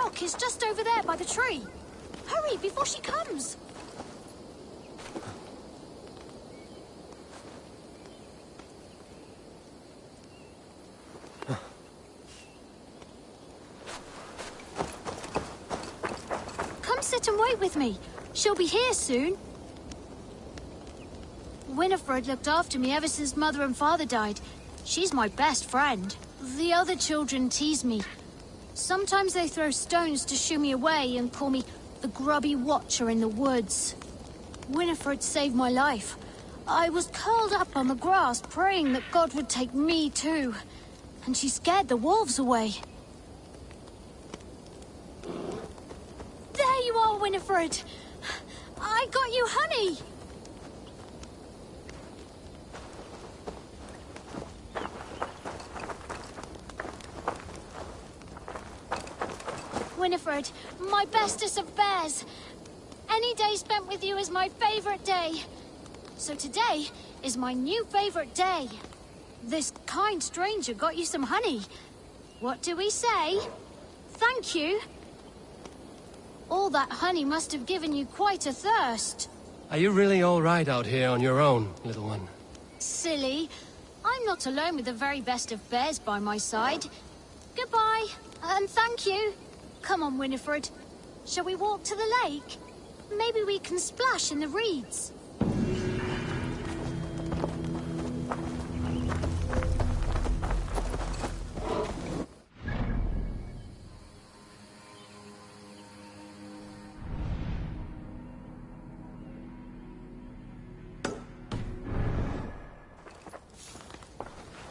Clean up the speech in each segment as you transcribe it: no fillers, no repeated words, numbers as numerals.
look, it's just over there by the tree. Hurry, before she comes. Come sit and wait with me. She'll be here soon. Winifred looked after me ever since Mother and Father died. She's my best friend. The other children tease me. Sometimes they throw stones to shoo me away and call me the grubby watcher in the woods. Winifred saved my life. I was curled up on the grass praying that God would take me too. And she scared the wolves away. There you are, Winifred. I got you honey. Winifred, my bestest of bears. Any day spent with you is my favorite day. So today is my new favorite day. This kind stranger got you some honey. What do we say? Thank you. All that honey must have given you quite a thirst. Are you really all right out here on your own, little one? Silly. I'm not alone with the very best of bears by my side. Goodbye, and thank you. Come on, Winifred. Shall we walk to the lake? Maybe we can splash in the reeds.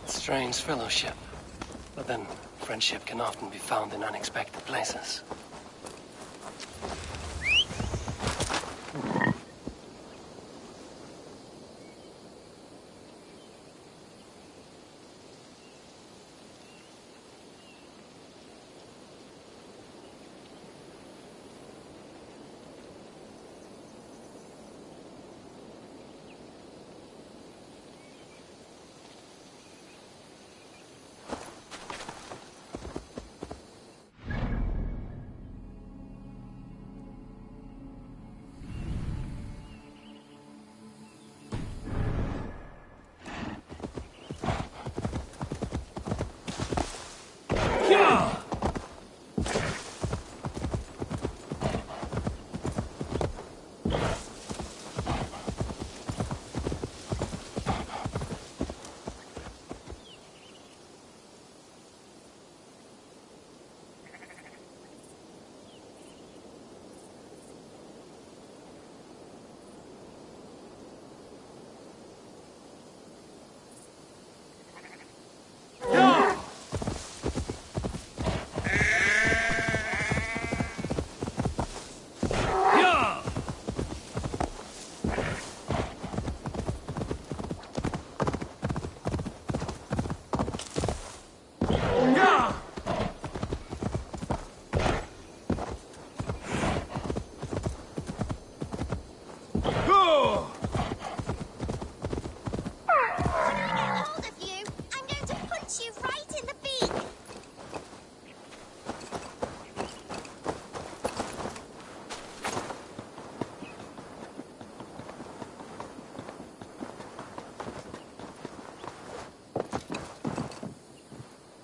Strange fellowship. But then, friendship can often be found in unexpected places.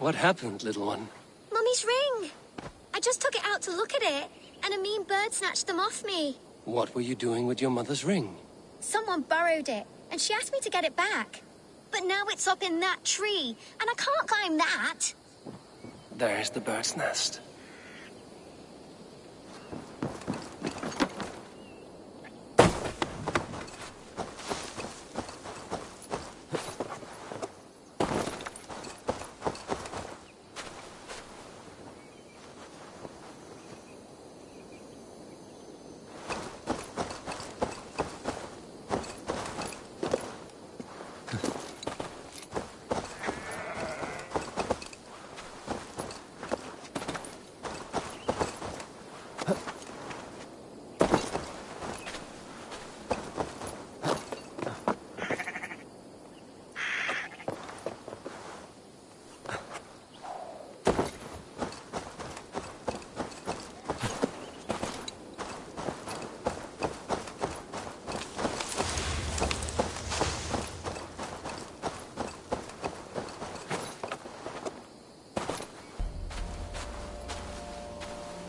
What happened, little one? Mummy's ring. I just took it out to look at it, and a mean bird snatched them off me. What were you doing with your mother's ring? Someone borrowed it, and she asked me to get it back. But now it's up in that tree, and I can't climb that. There's the bird's nest.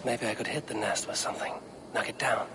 Maybe I could hit the nest with something. Knock it down.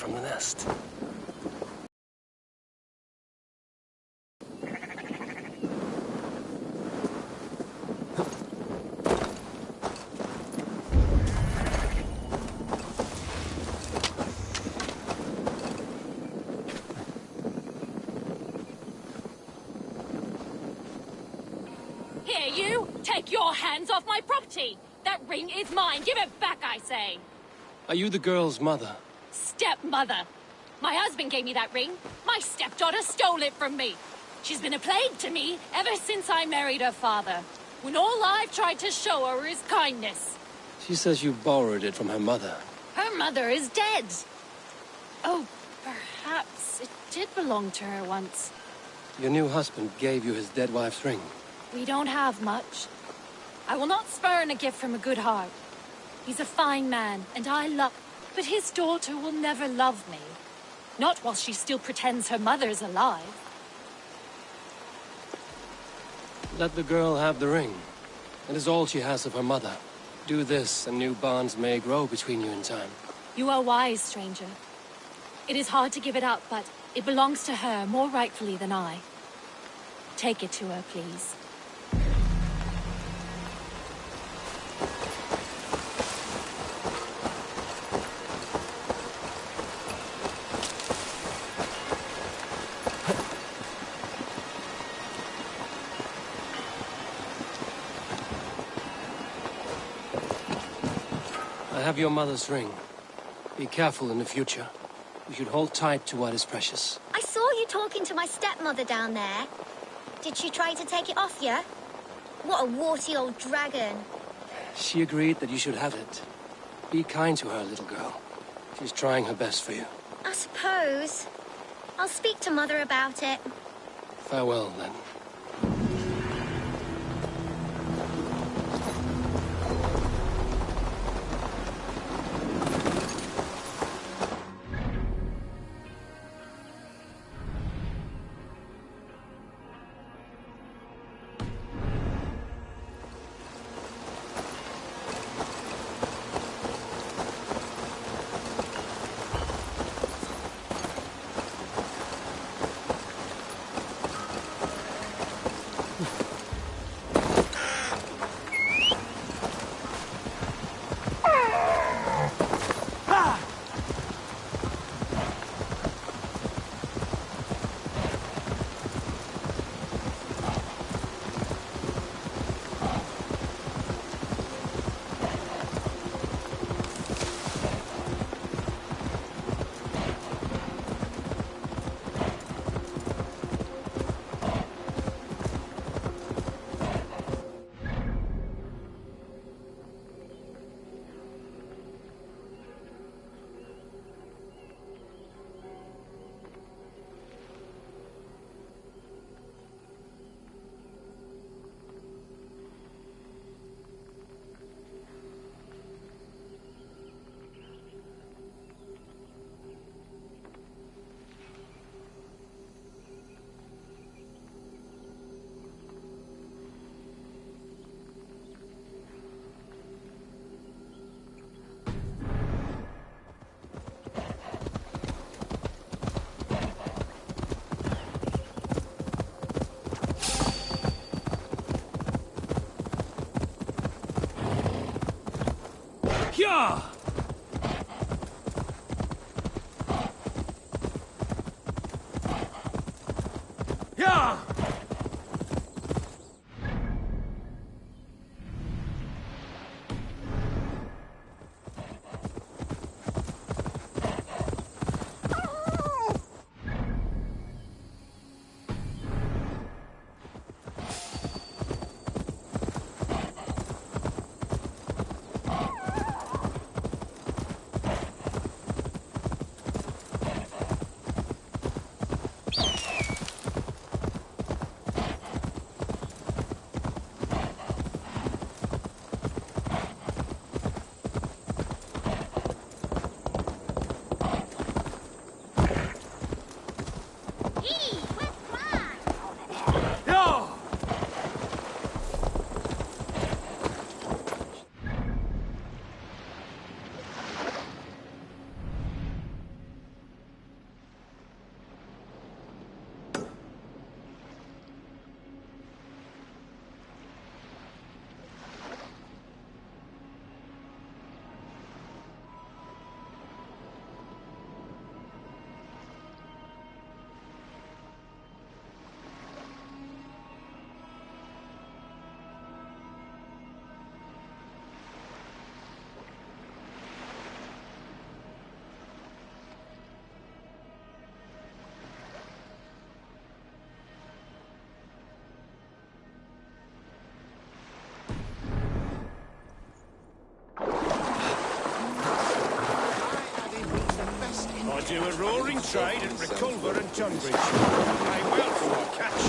from the nest. Here, you! Take your hands off my property! That ring is mine! Give it back, I say! Are you the girl's mother? Stepmother! My husband gave me that ring. My stepdaughter stole it from me. She's been a plague to me ever since I married her father, when all I've tried to show her is kindness. She says you borrowed it from her mother. Her mother is dead. Oh, perhaps it did belong to her once. Your new husband gave you his dead wife's ring. We don't have much. I will not spurn a gift from a good heart. He's a fine man, and I love... But his daughter will never love me. Not while she still pretends her mother's alive. Let the girl have the ring. It is all she has of her mother. Do this, and new bonds may grow between you in time. You are wise, stranger. It is hard to give it up, but it belongs to her more rightfully than I. Take it to her, please. I have your mother's ring. Be careful in the future. You should hold tight to what is precious. I saw you talking to my stepmother down there. Did she try to take it off you? What a warty old dragon. She agreed that you should have it. Be kind to her, little girl. She's trying her best for you. I suppose. I'll speak to Mother about it. Farewell, then. Yeah! Yeah! do a roaring trade at Reculver and Tunbridge. Pay well for our catch.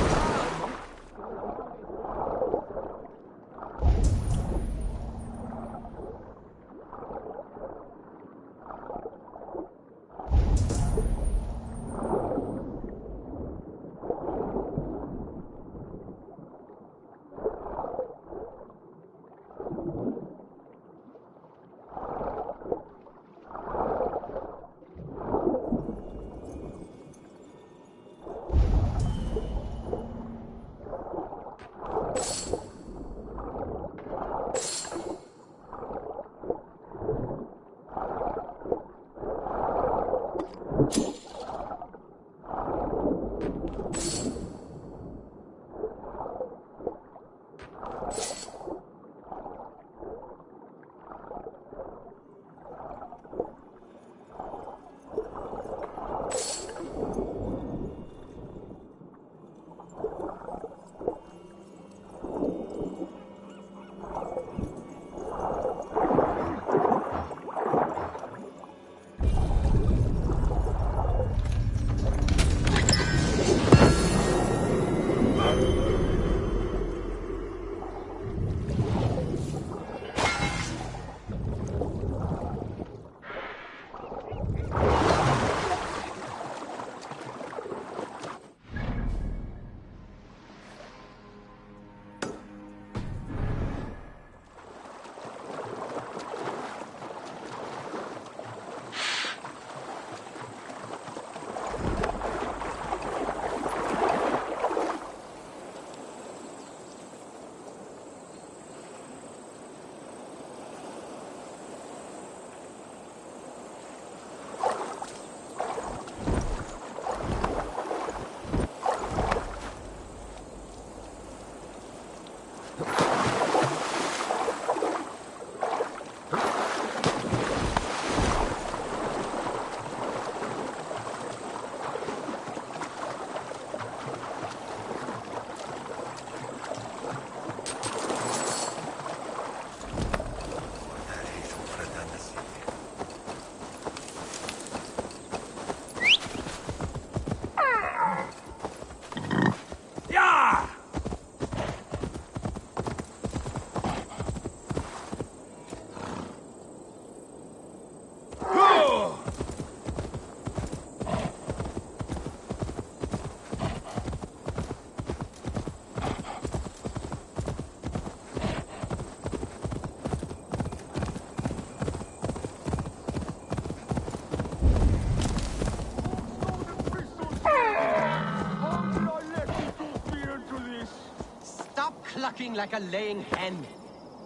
Clucking like a laying hen.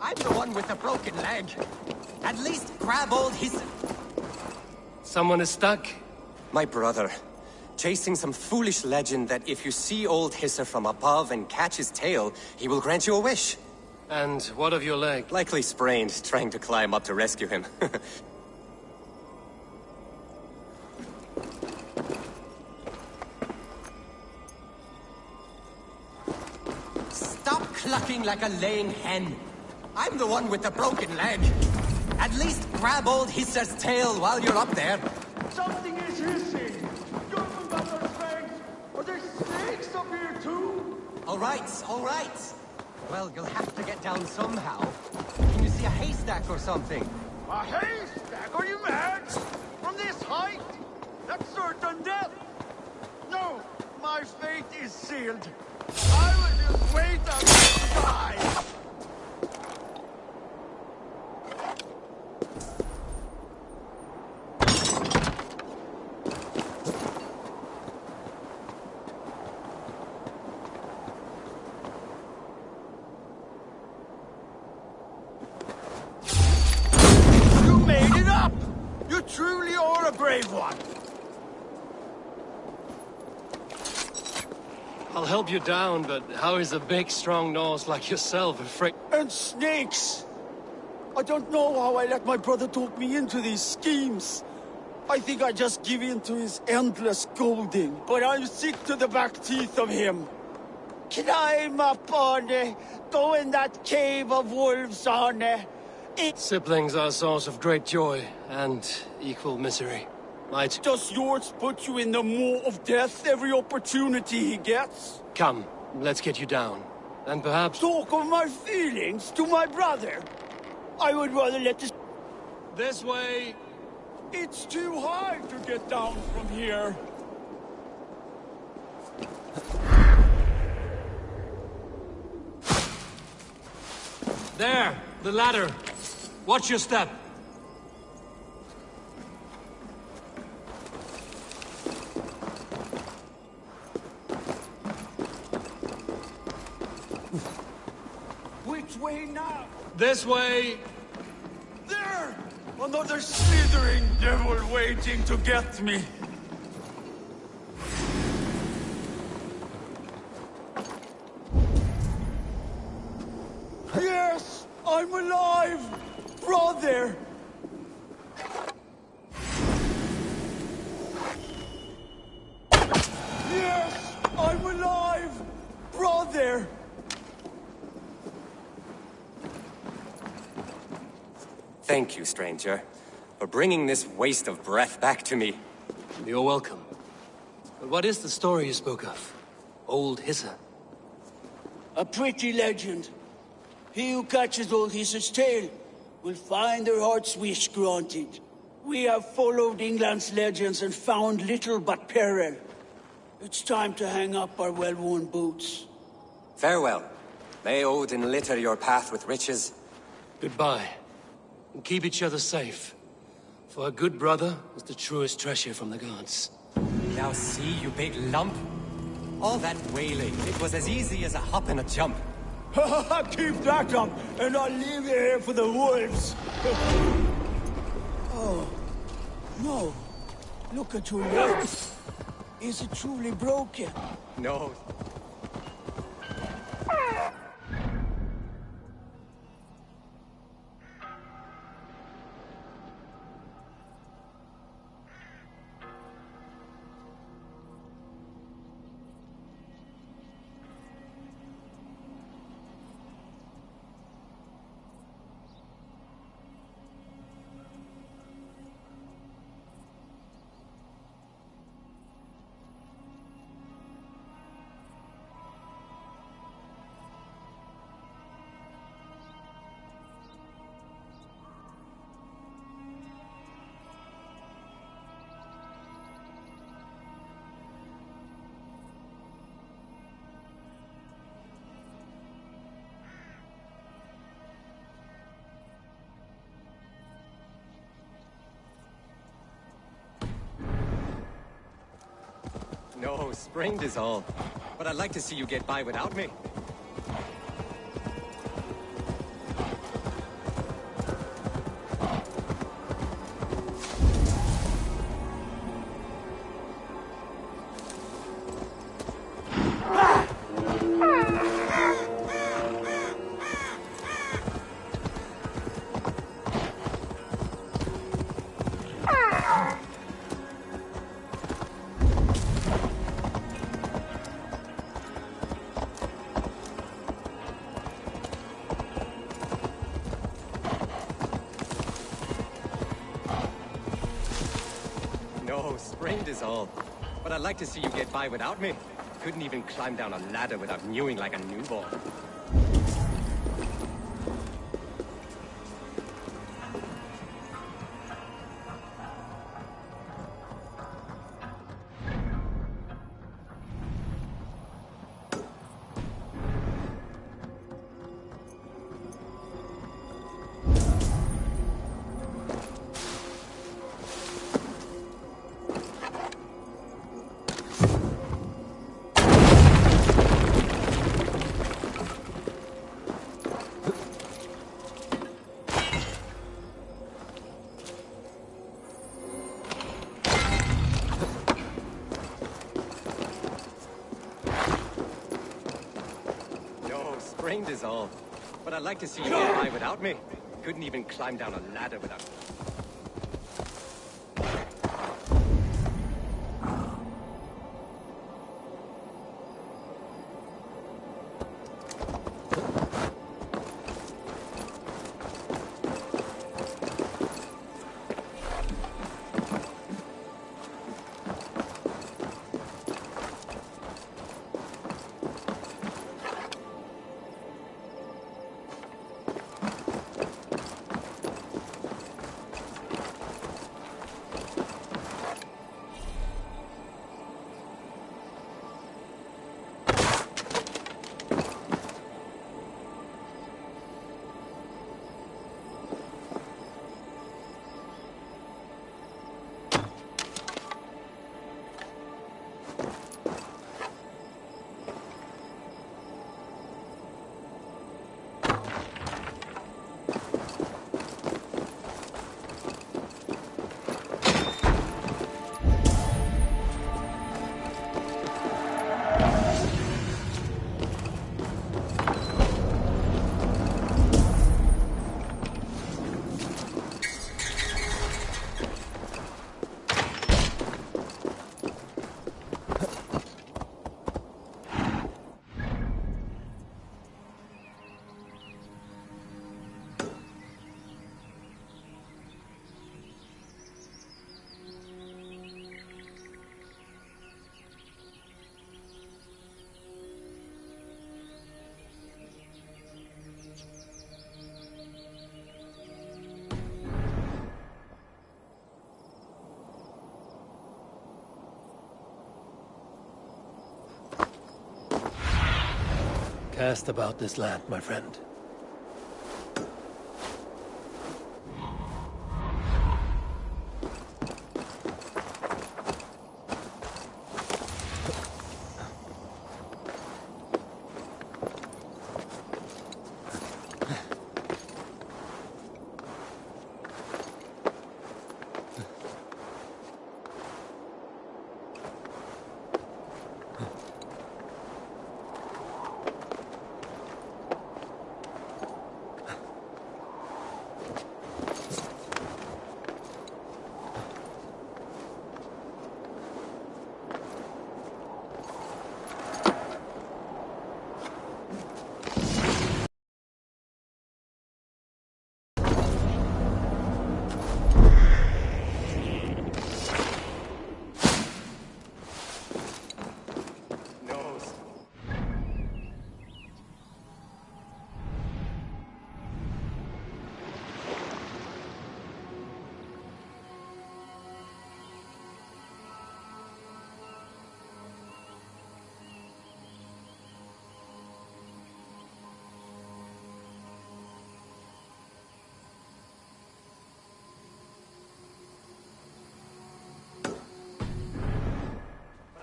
I'm the one with the broken leg. At least grab old his... Someone is stuck. My brother. Chasing some foolish legend that if you see old Hisser from above and catch his tail, he will grant you a wish. And what of your leg? Likely sprained, trying to climb up to rescue him. Stop clucking like a laying hen. I'm the one with the broken leg. At least grab old Hisser's tail while you're up there. Something is hissing. You're from other strength. Are there snakes up here too? All right. Well, you'll have to get down somehow. Can you see a haystack or something? A haystack? Are you mad? From this height? That's certain death. No, my fate is sealed. I will just wait until I die. You made it up! You truly are a brave one. I'll help you down, but how is a big, strong nose like yourself afraid? And snakes! I don't know how I let my brother talk me into these schemes. I think I just give in to his endless scolding, but I'm sick to the back teeth of him. Climb up, Arne. Go in that cave of wolves, Arne. Siblings are a source of great joy and equal misery. Might. Does yours put you in the maw of death every opportunity he gets? Come, let's get you down. And perhaps... Talk of my feelings to my brother. I would rather let this... This way! It's too high to get down from here. There! The ladder! Watch your step! Which way now? This way! There! Another slithering devil waiting to get me. Yes! I'm alive! Brother! Yes! I'm alive! Brother! Thank you, stranger, for bringing this waste of breath back to me. You're welcome. But what is the story you spoke of? Old Hissa? A pretty legend. He who catches old Hisser's tail will find their heart's wish granted. We have followed England's legends and found little but peril. It's time to hang up our well-worn boots. Farewell. May Odin litter your path with riches. Goodbye. And keep each other safe. For a good brother is the truest treasure from the gods. Now see, you big lump. All that wailing, it was as easy as a hop and a jump. Keep that up, and I'll leave you here for the wolves. Oh, no. Look at your leg. Is it truly broken? No. No, sprained is all. But I'd like to see you get by without me. No, sprained is all. But I'd like to see you get by without me. Couldn't even climb down a ladder without mewing like a newborn. Sprained is all. But I'd like to see you get by without me. Couldn't even climb down a ladder without... Cast about this land, my friend.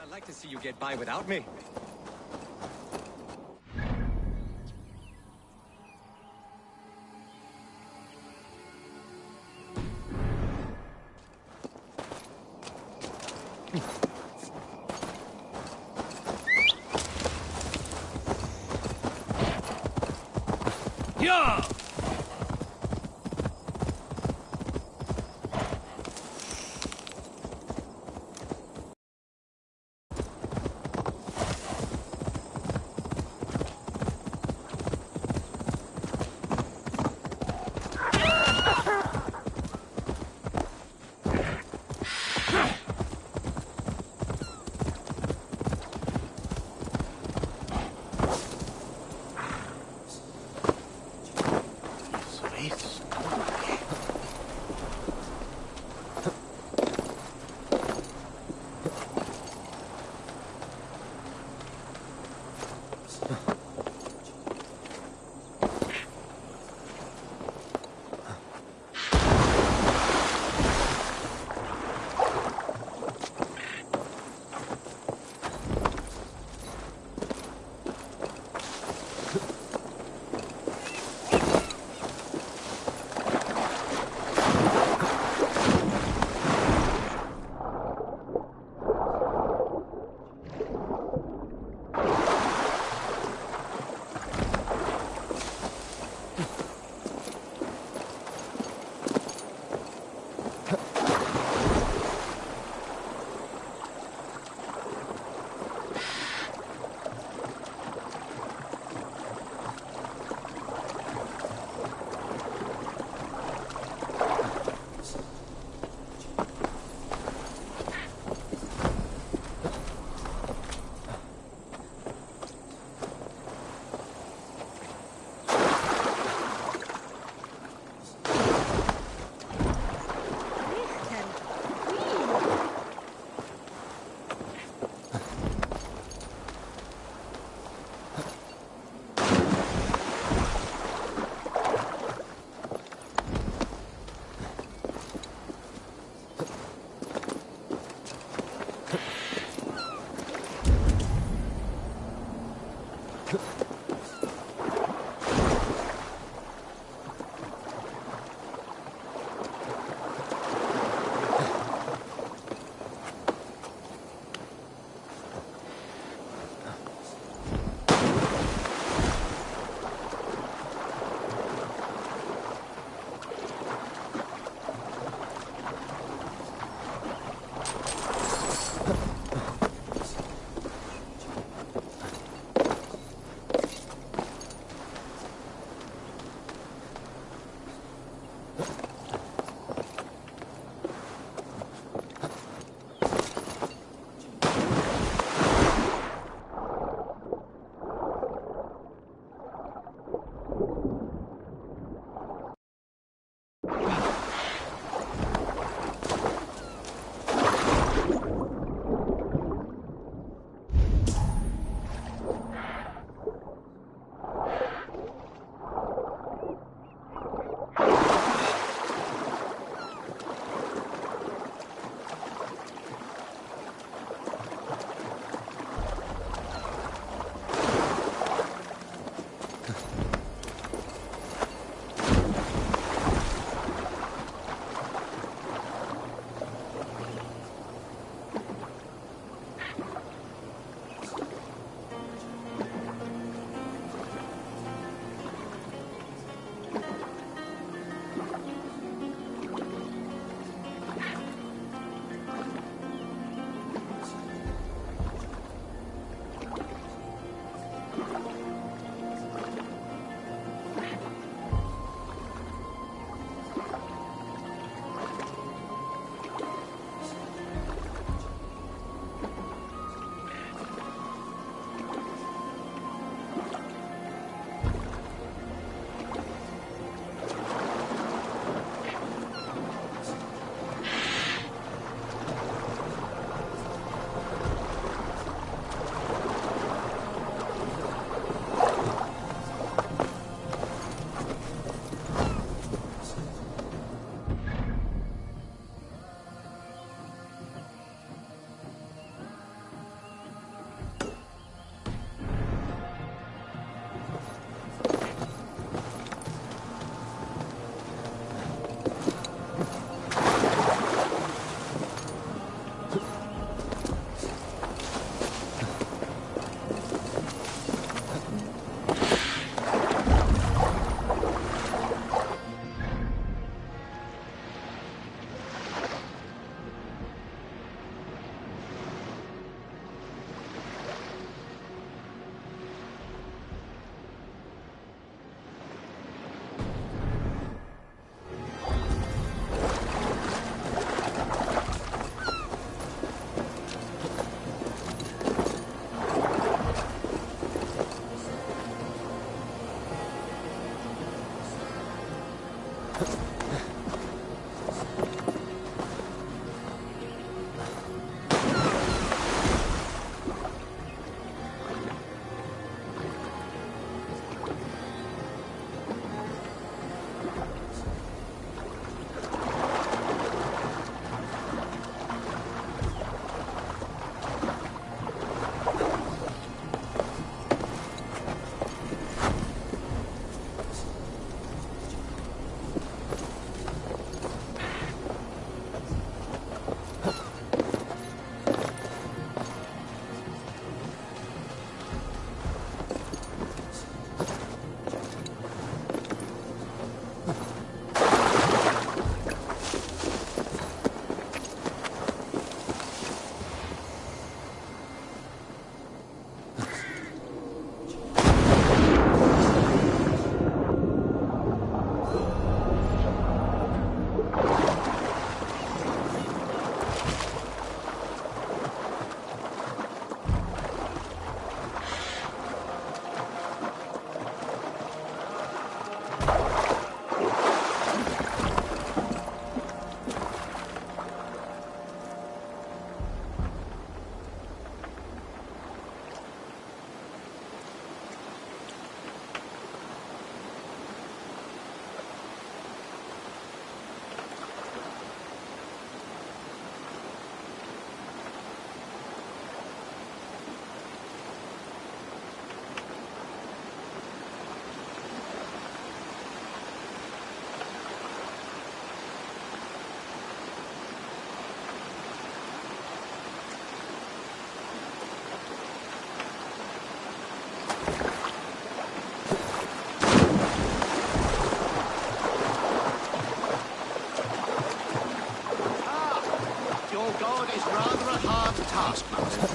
I'd like to see you get by without me. Yeah!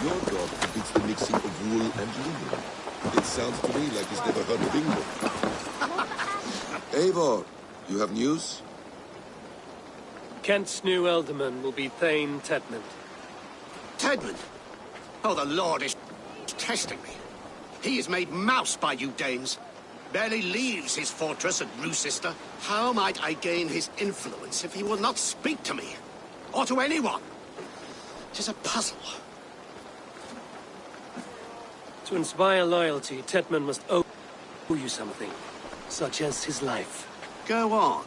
Your dog forbids the mixing of wool and linen. It sounds to me like he's never heard of England. Eivor, you have news? Kent's new ealdorman will be Thane Tedmund. Tedmund? Oh, the Lord is testing me. He is made mouse by you Danes. Barely leaves his fortress at Roosester. How might I gain his influence if he will not speak to me? Or to anyone? It is a puzzle. To inspire loyalty, Tedmund must owe you something, such as his life. Go on.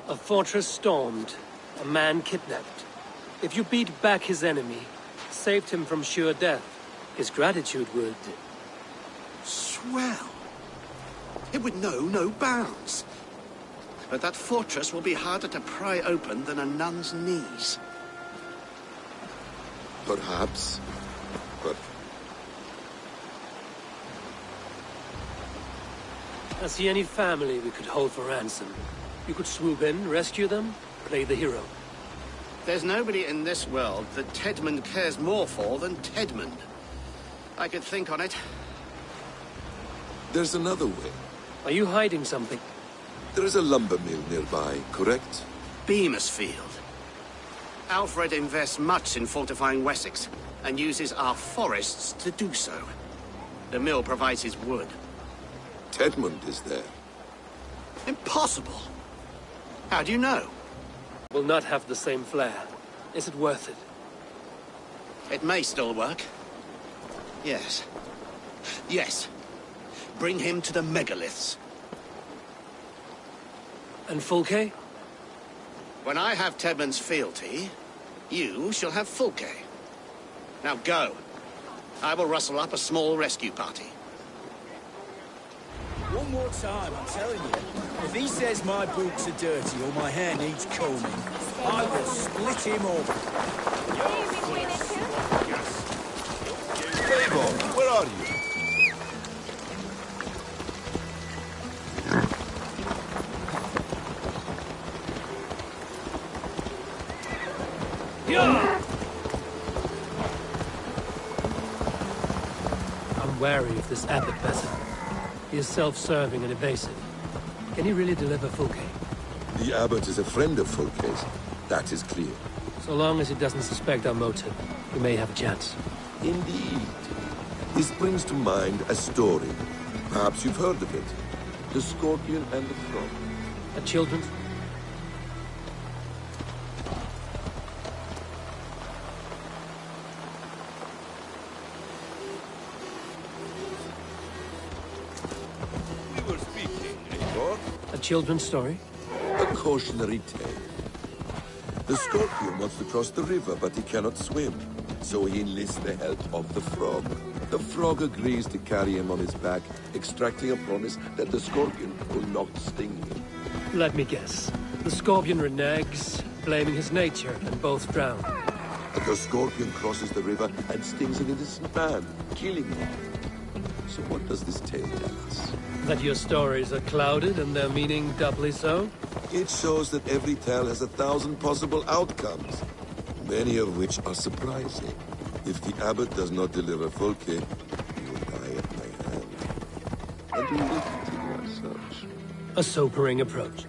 A fortress stormed, a man kidnapped. If you beat back his enemy, saved him from sure death, his gratitude would... Swell. It would know no bounds. But that fortress will be harder to pry open than a nun's knees. Perhaps. But... Has he any family we could hold for ransom? You could swoop in, rescue them, play the hero. There's nobody in this world that Tedmund cares more for than Tedmund. I could think on it. There's another way. Are you hiding something? There is a lumber mill nearby, correct? Beamersfield. Alfred invests much in fortifying Wessex, and uses our forests to do so. The mill provides his wood. Tedmund is there. Impossible! How do you know? Will not have the same flair. Is it worth it? It may still work. Yes. Yes. Bring him to the megaliths. And Fulke? When I have Tedmund's fealty, you shall have Fulke. Now go. I will rustle up a small rescue party. One more time, I'm telling you. If he says my boots are dirty or my hair needs combing, I will split him up. Eivor, where are you? I'm wary of this abbot peasant. He is self-serving and evasive. Can he really deliver Fulke? The abbot is a friend of Fulke's. That is clear. So long as he doesn't suspect our motive, we may have a chance. Indeed. This brings to mind a story. Perhaps you've heard of it. The Scorpion and the Frog. A children's? We were speaking, Eivor. A children's story? A cautionary tale. The Scorpion wants to cross the river, but he cannot swim. So he enlists the help of the Frog. The Frog agrees to carry him on his back, extracting a promise that the Scorpion will not sting him. Let me guess. The Scorpion reneges, blaming his nature, and both drown. But the Scorpion crosses the river and stings an innocent man, killing him. So what does this tale tell us? That your stories are clouded and their meaning doubly so? It shows that every tale has 1,000 possible outcomes, many of which are surprising. If the abbot does not deliver Fulke, he will die at my hand. And we will continue our search. A sobering approach.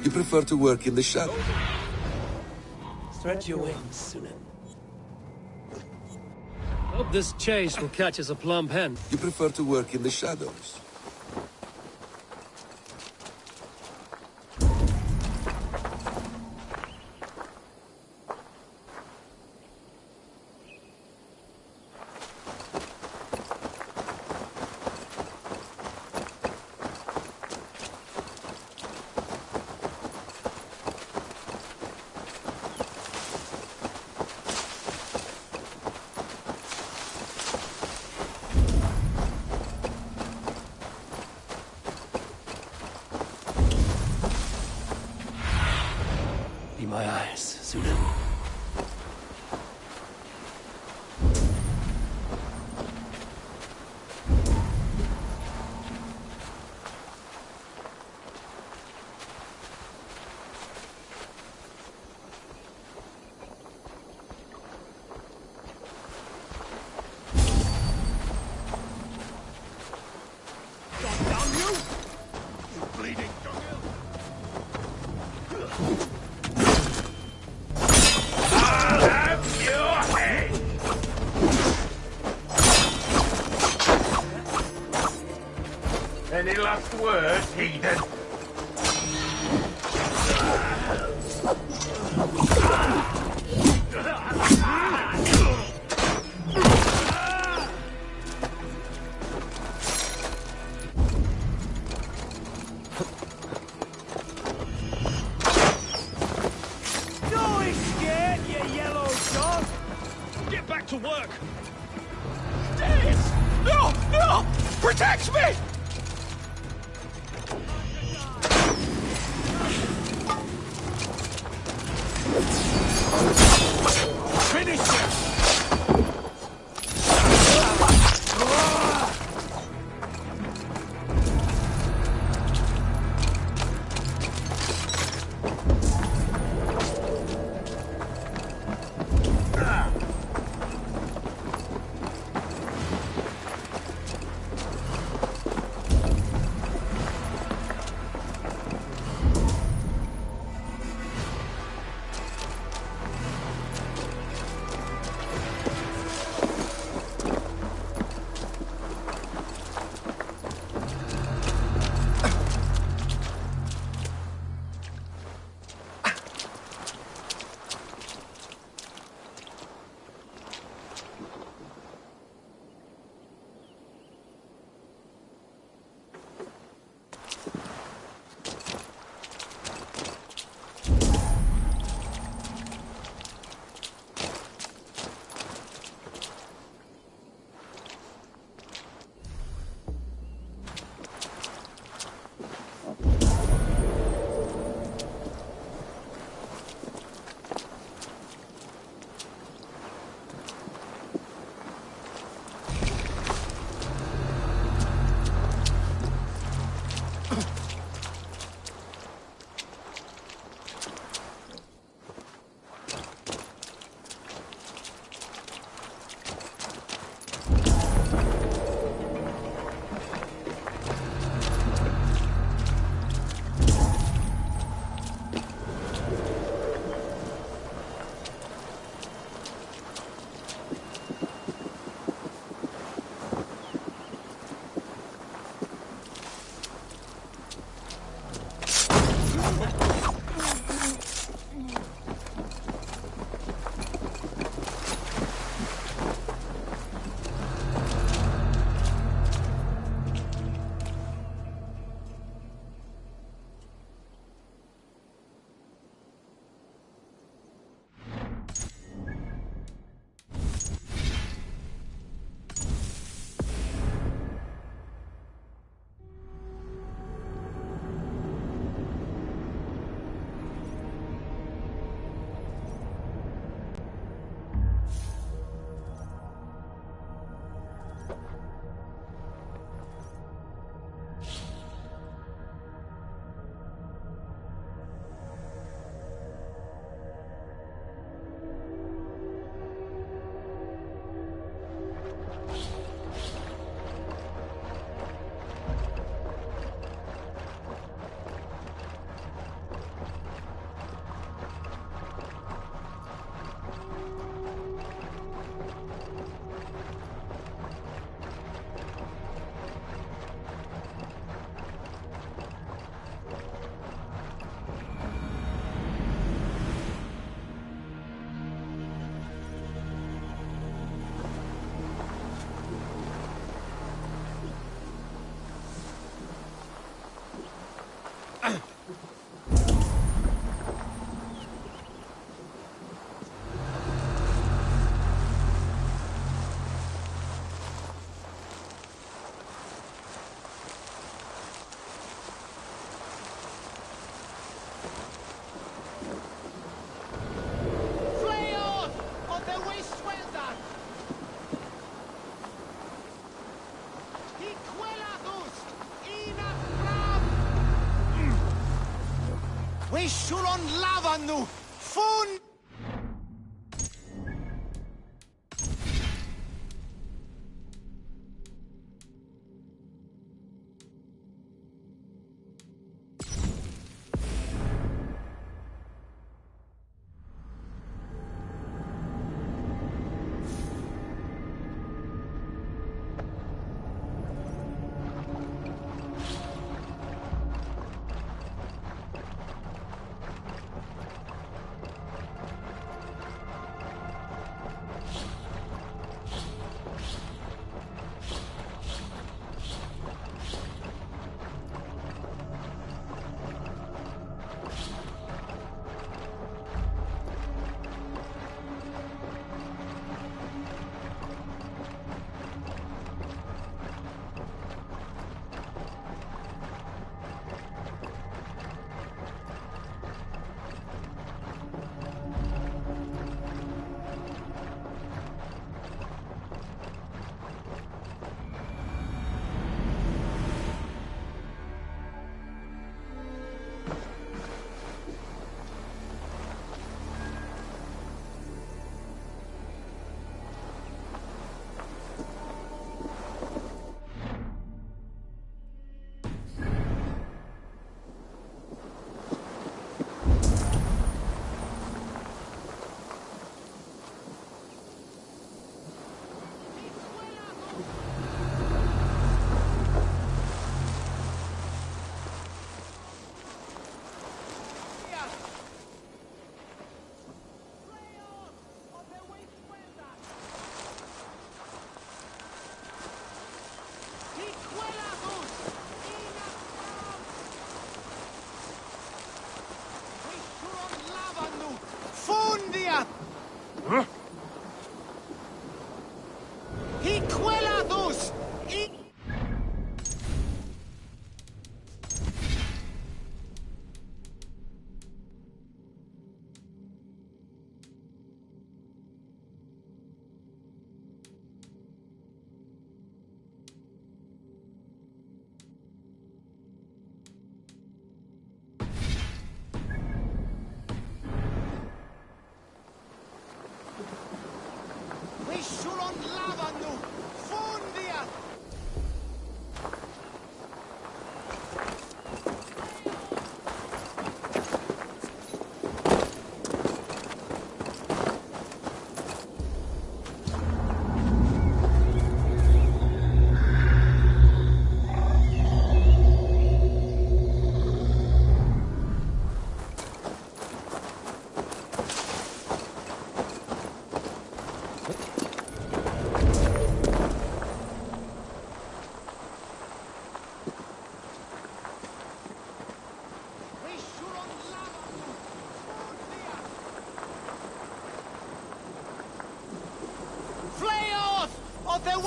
You prefer to work in the shadows? Stretch your wings, Sunan. Hope this chase will catch us a plump hen. You prefer to work in the shadows? Be my eyes, Sunan. Any last words, heathen? Don't be scared, you yellow dog! Get back to work! Dave! No! No! Protect me! Finish him! Suron lavannu! Fun!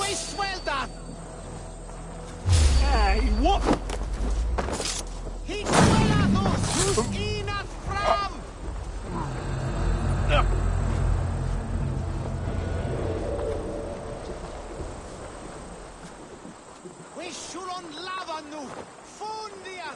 waste well done! Hey, what? He quelados! Inat fram! We should on lava nu! Fundia!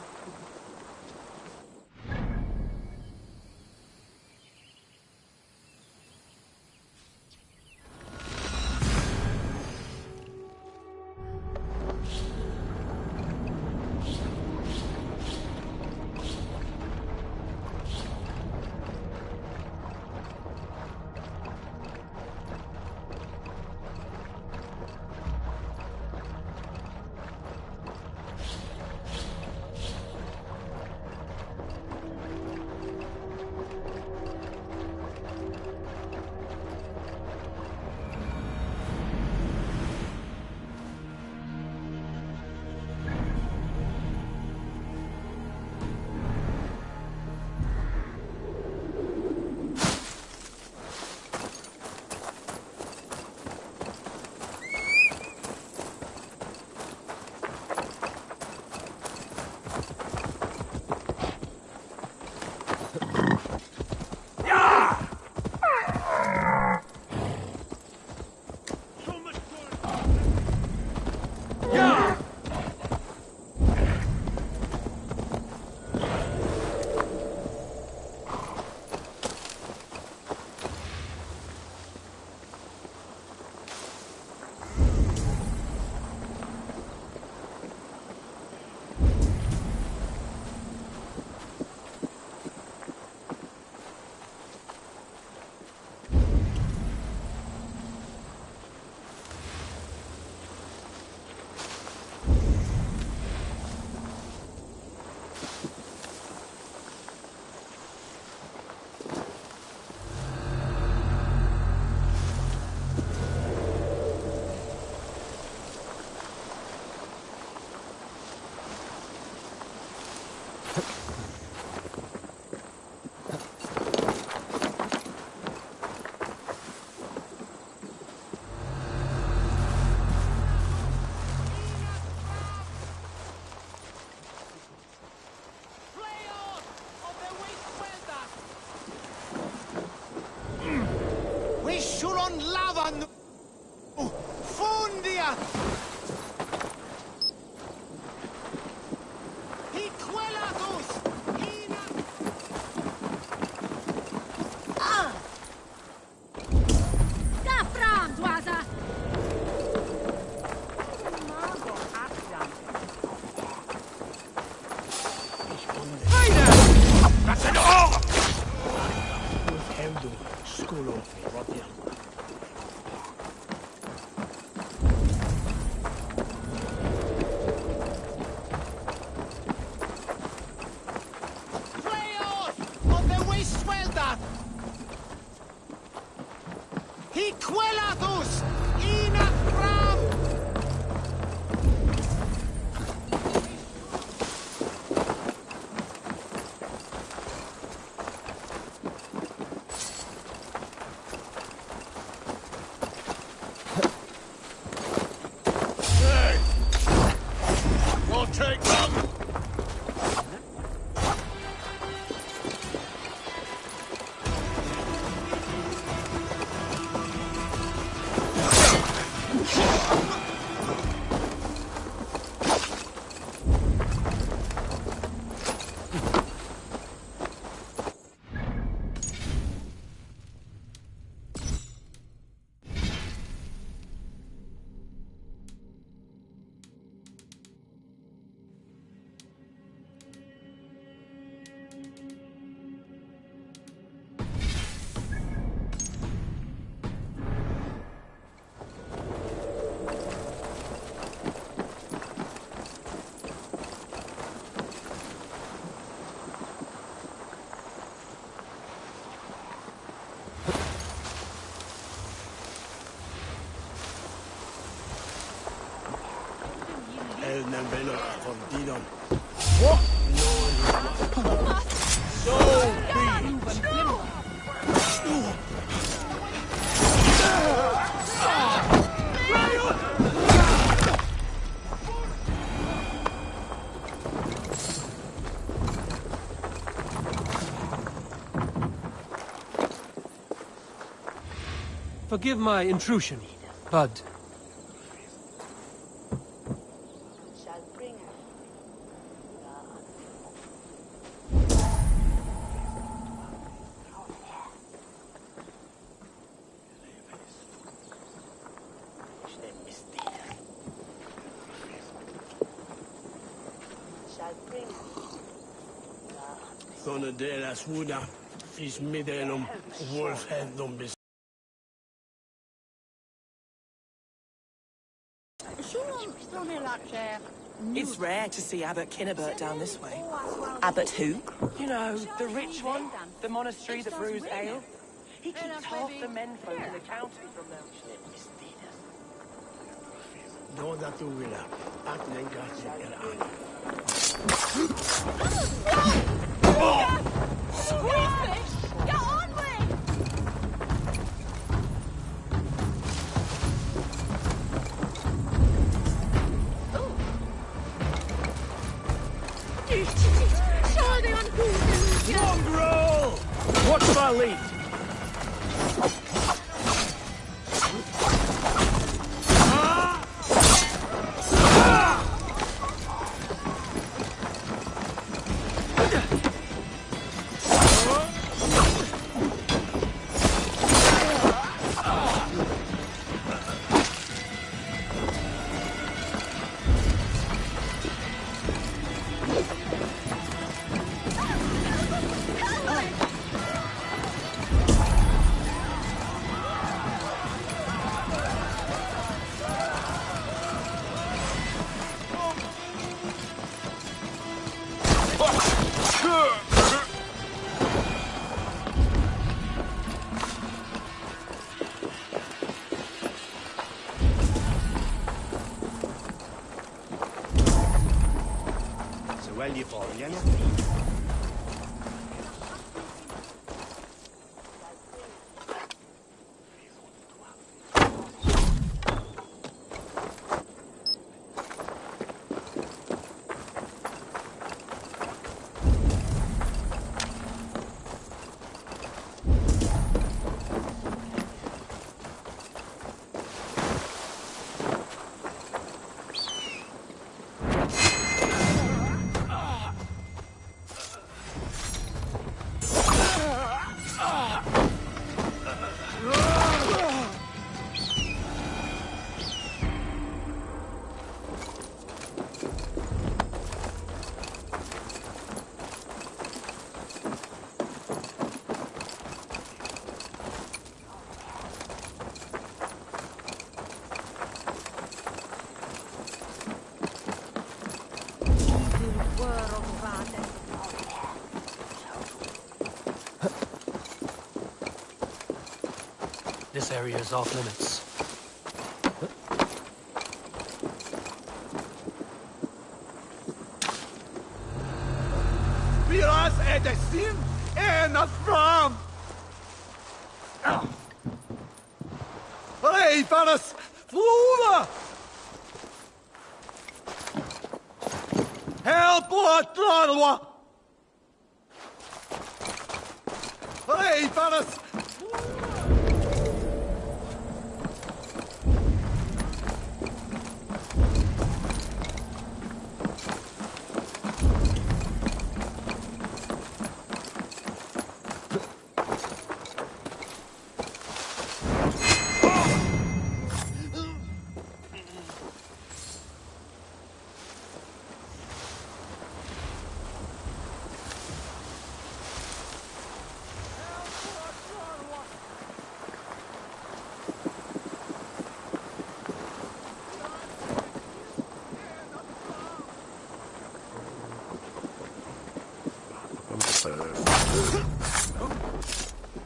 Shulon lavan fundia hiquelados ina Gafram, Dwaza! That's it! Oh! Heldu, skulo, Rodian. Hiquelados ina fram! Hey! Won't take long! El Nambelo Condidon. What? So be it. Forgive my intrusion, Bud. Såna deras huda finns meddelom Wolfhändom bes. It's rare to see Abbot Kinnebert down this way. Abbot who? You know, the rich one, the monastery that brews ale. He keeps half the menfolk in the county from them. Dåda tugila, att den gasen an. Squeeze! Get on with! Mongrel! Watch my lead! Well, you vogliono? This area is off limits. Viras är det sin ena fram! Reifarnas floda! Help att dra! Reifarnas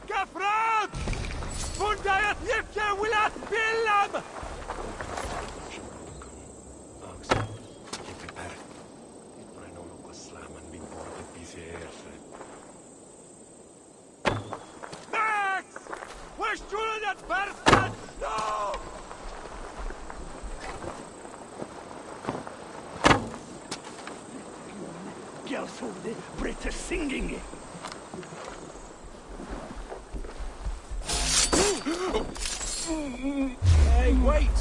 كفرات! منجاية يبكي ولا تبلم! Max! We're shooting at Berstan! No! Girls over there, British singing. Hey, wait!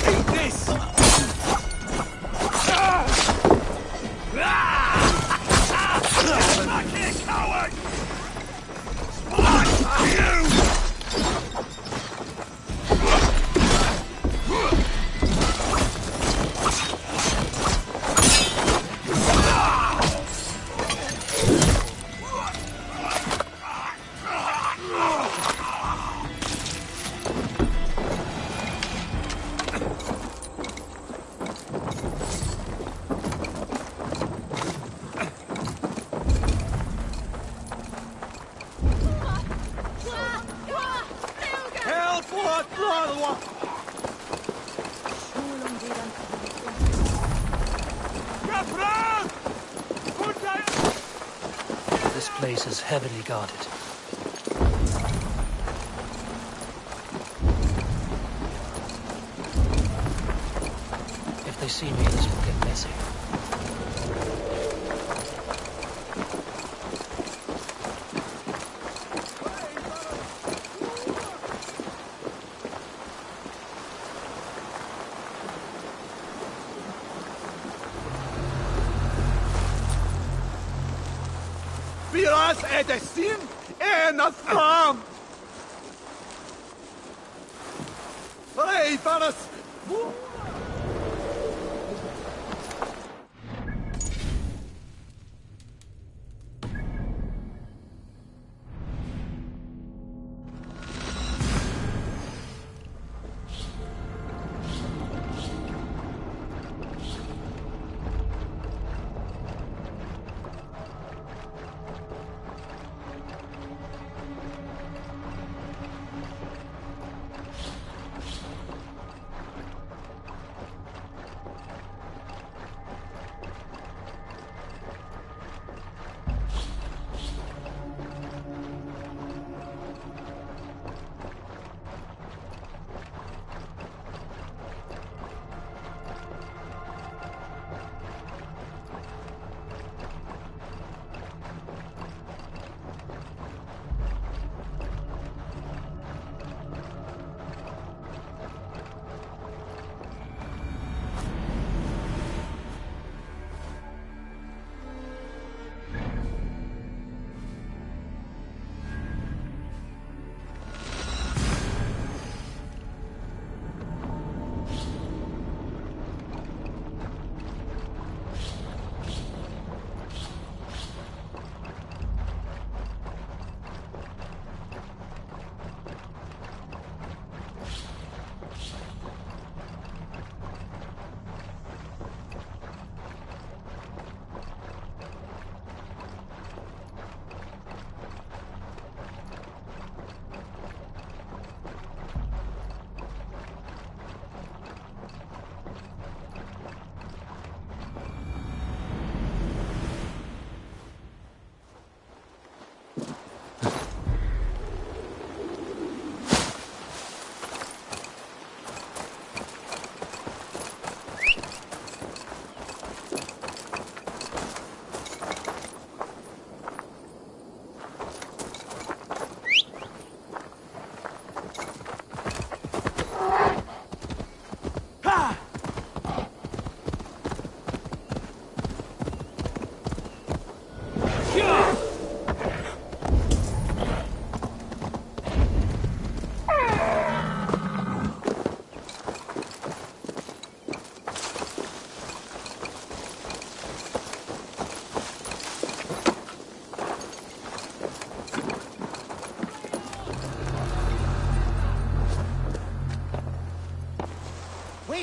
Eat this! Back here, coward! Spot! You! This place is heavily guarded. If they see me, this will get messy. Firas edesin en asram! Hey, Faras!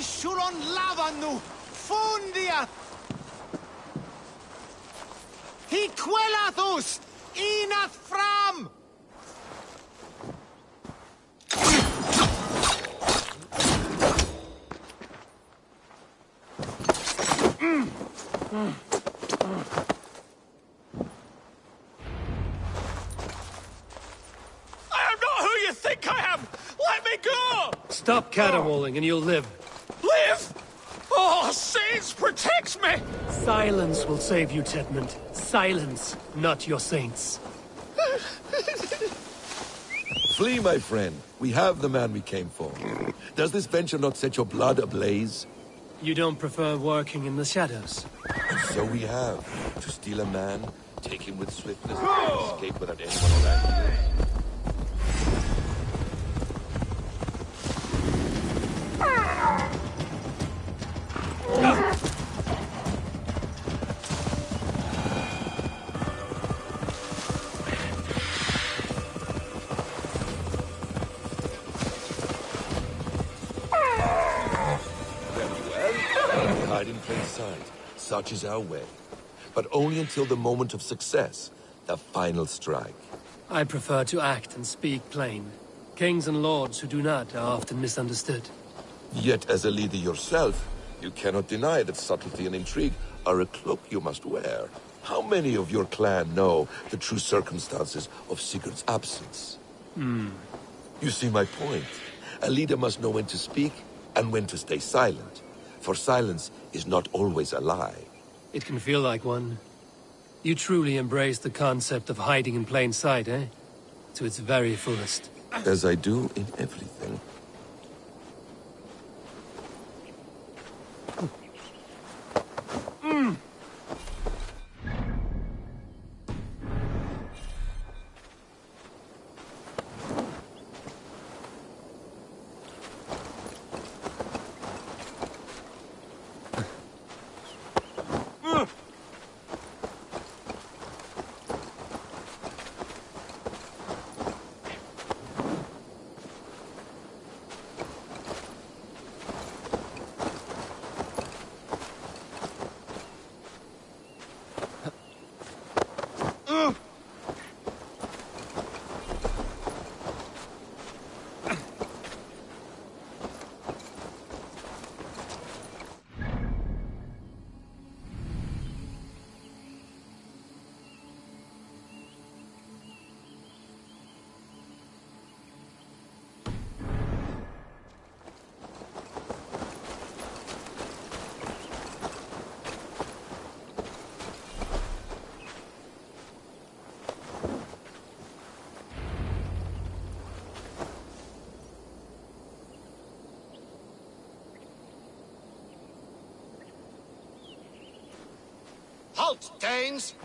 Shuron lavanu fundia. He quellathus inath fram. I am not who you think I am! Let me go! Stop caterwauling and you'll live. Live? Oh, saints, protect me! Silence will save you, Tedmund. Silence, not your saints. Flee, my friend. We have the man we came for. Does this venture not set your blood ablaze? You don't prefer working in the shadows? And so we have. To steal a man, take him with swiftness, and escape without anyone around here. In plain sight. Such is our way. But only until the moment of success, the final strike. I prefer to act and speak plain. Kings and lords who do not are often misunderstood. Yet as a leader yourself, you cannot deny that subtlety and intrigue are a cloak you must wear. How many of your clan know the true circumstances of Sigurd's absence? You see my point. A leader must know when to speak and when to stay silent. For silence is not always a lie. It can feel like one. You truly embrace the concept of hiding in plain sight, eh? To its very fullest. As I do in everything. Halt, Danes!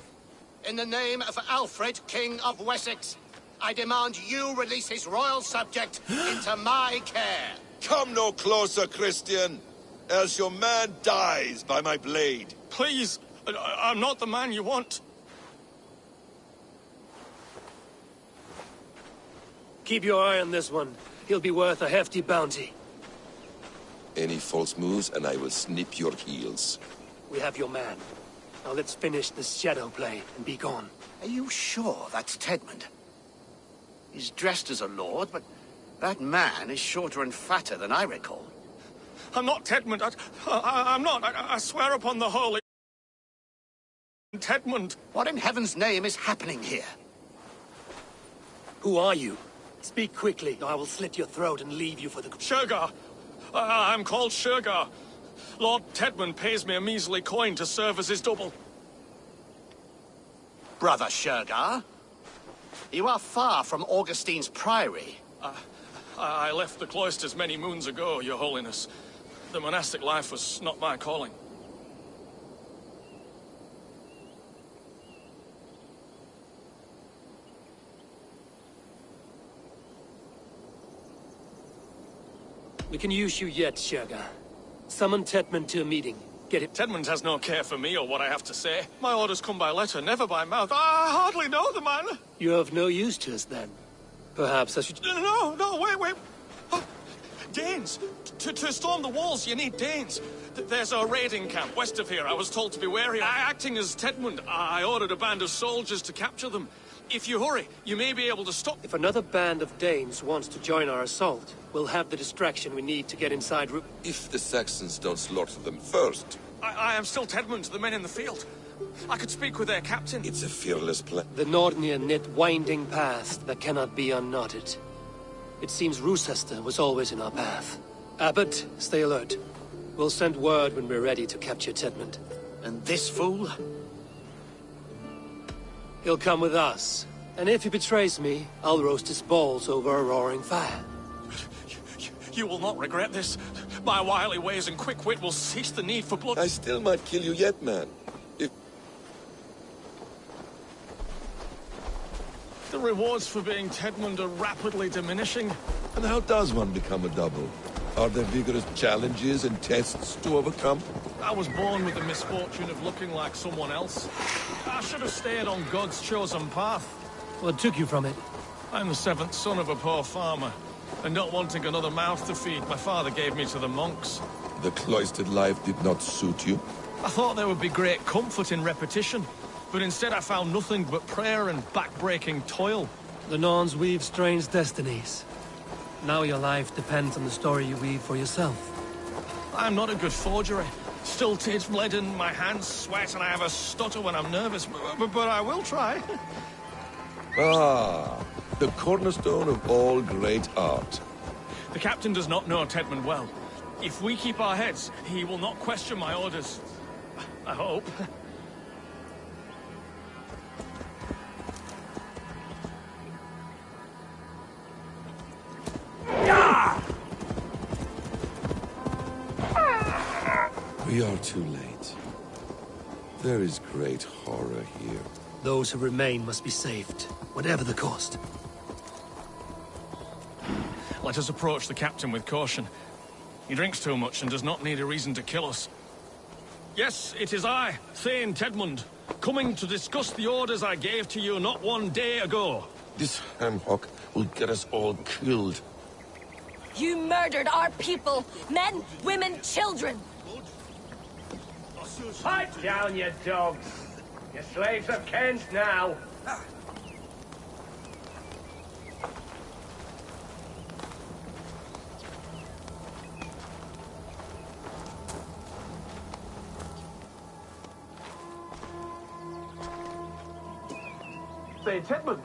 In the name of Alfred, King of Wessex, I demand you release his royal subject into my care. Come no closer, Christian, else your man dies by my blade. Please, I'm not the man you want. Keep your eye on this one. He'll be worth a hefty bounty. Any false moves and I will snip your heels. We have your man. Now let's finish this shadow play and be gone. Are you sure that's Tedmund? He's dressed as a lord, but that man is shorter and fatter than I recall. I'm not Tedmund. I'm not. I swear upon the holy... Tedmund. What in heaven's name is happening here? Who are you? Speak quickly, or I will slit your throat and leave you for the... Shergar. I'm called Shergar. Lord Tedmund pays me a measly coin to serve as his double. Brother Shergar? You are far from Augustine's priory. I left the cloisters many moons ago, your holiness. The monastic life was not my calling. We can use you yet, Shergar. Summon Tedmund to a meeting. Get it. Tedmund has no care for me or what I have to say. My orders come by letter, never by mouth. I hardly know the man. You're of no use to us, then. Perhaps I should... No, wait. Danes! To storm the walls, you need Danes. There's a raiding camp west of here. I was told to be wary. Acting as Tedmund, I ordered a band of soldiers to capture them. If you hurry, you may be able to stop... If another band of Danes wants to join our assault, we'll have the distraction we need to get inside... If the Saxons don't slaughter them first... I am still Tedmund to the men in the field. I could speak with their captain. It's a fearless plan. The Nordnir knit winding paths that cannot be unknotted. It seems Roosester was always in our path. Abbot, stay alert. We'll send word when we're ready to capture Tedmund. And this fool? He'll come with us. And if he betrays me, I'll roast his balls over a roaring fire. You will not regret this. My wily ways and quick wit will cease the need for blood. I still might kill you yet, man. If... The rewards for being Tedmund are rapidly diminishing. And how does one become a double? Are there vigorous challenges and tests to overcome? I was born with the misfortune of looking like someone else. I should have stayed on God's chosen path. What took you from it? I'm the seventh son of a poor farmer. And not wanting another mouth to feed, my father gave me to the monks. The cloistered life did not suit you? I thought there would be great comfort in repetition, but instead I found nothing but prayer and back-breaking toil. The Norns weave strange destinies. Now your life depends on the story you weave for yourself. I'm not a good forgery. Stilted, leaden, my hands sweat, and I have a stutter when I'm nervous, but I will try. Ah, the cornerstone of all great art. The captain does not know Tedmund well. If we keep our heads, he will not question my orders. I hope. We are too late. There is great horror here. Those who remain must be saved, whatever the cost. Let us approach the captain with caution. He drinks too much and does not need a reason to kill us. Yes, it is I, Thane Tedmund, coming to discuss the orders I gave to you not one day ago. This ham-hock will get us all killed. You murdered our people! Men, women, children! Pipe down, you dogs! Your slaves of Kent now! Say, Tedmund,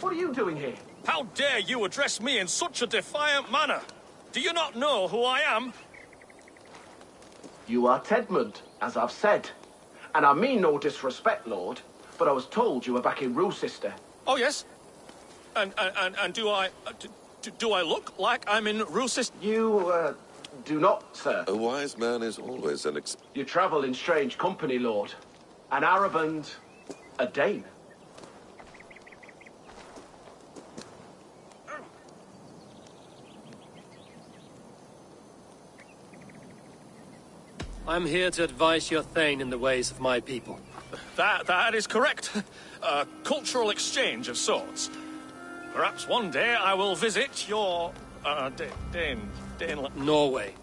what are you doing here? How dare you address me in such a defiant manner? Do you not know who I am? You are Tedmund, as I've said. And I mean no disrespect, Lord, but I was told you were back in Rochester. Oh, yes? And do I... do I look like I'm in Rochester? You, do not, sir. A wise man is always an You travel in strange company, Lord. An Arab and a Dane. I'm here to advise your Thane in the ways of my people. That is correct. A cultural exchange of sorts. Perhaps one day I will visit your... Dane... Norway.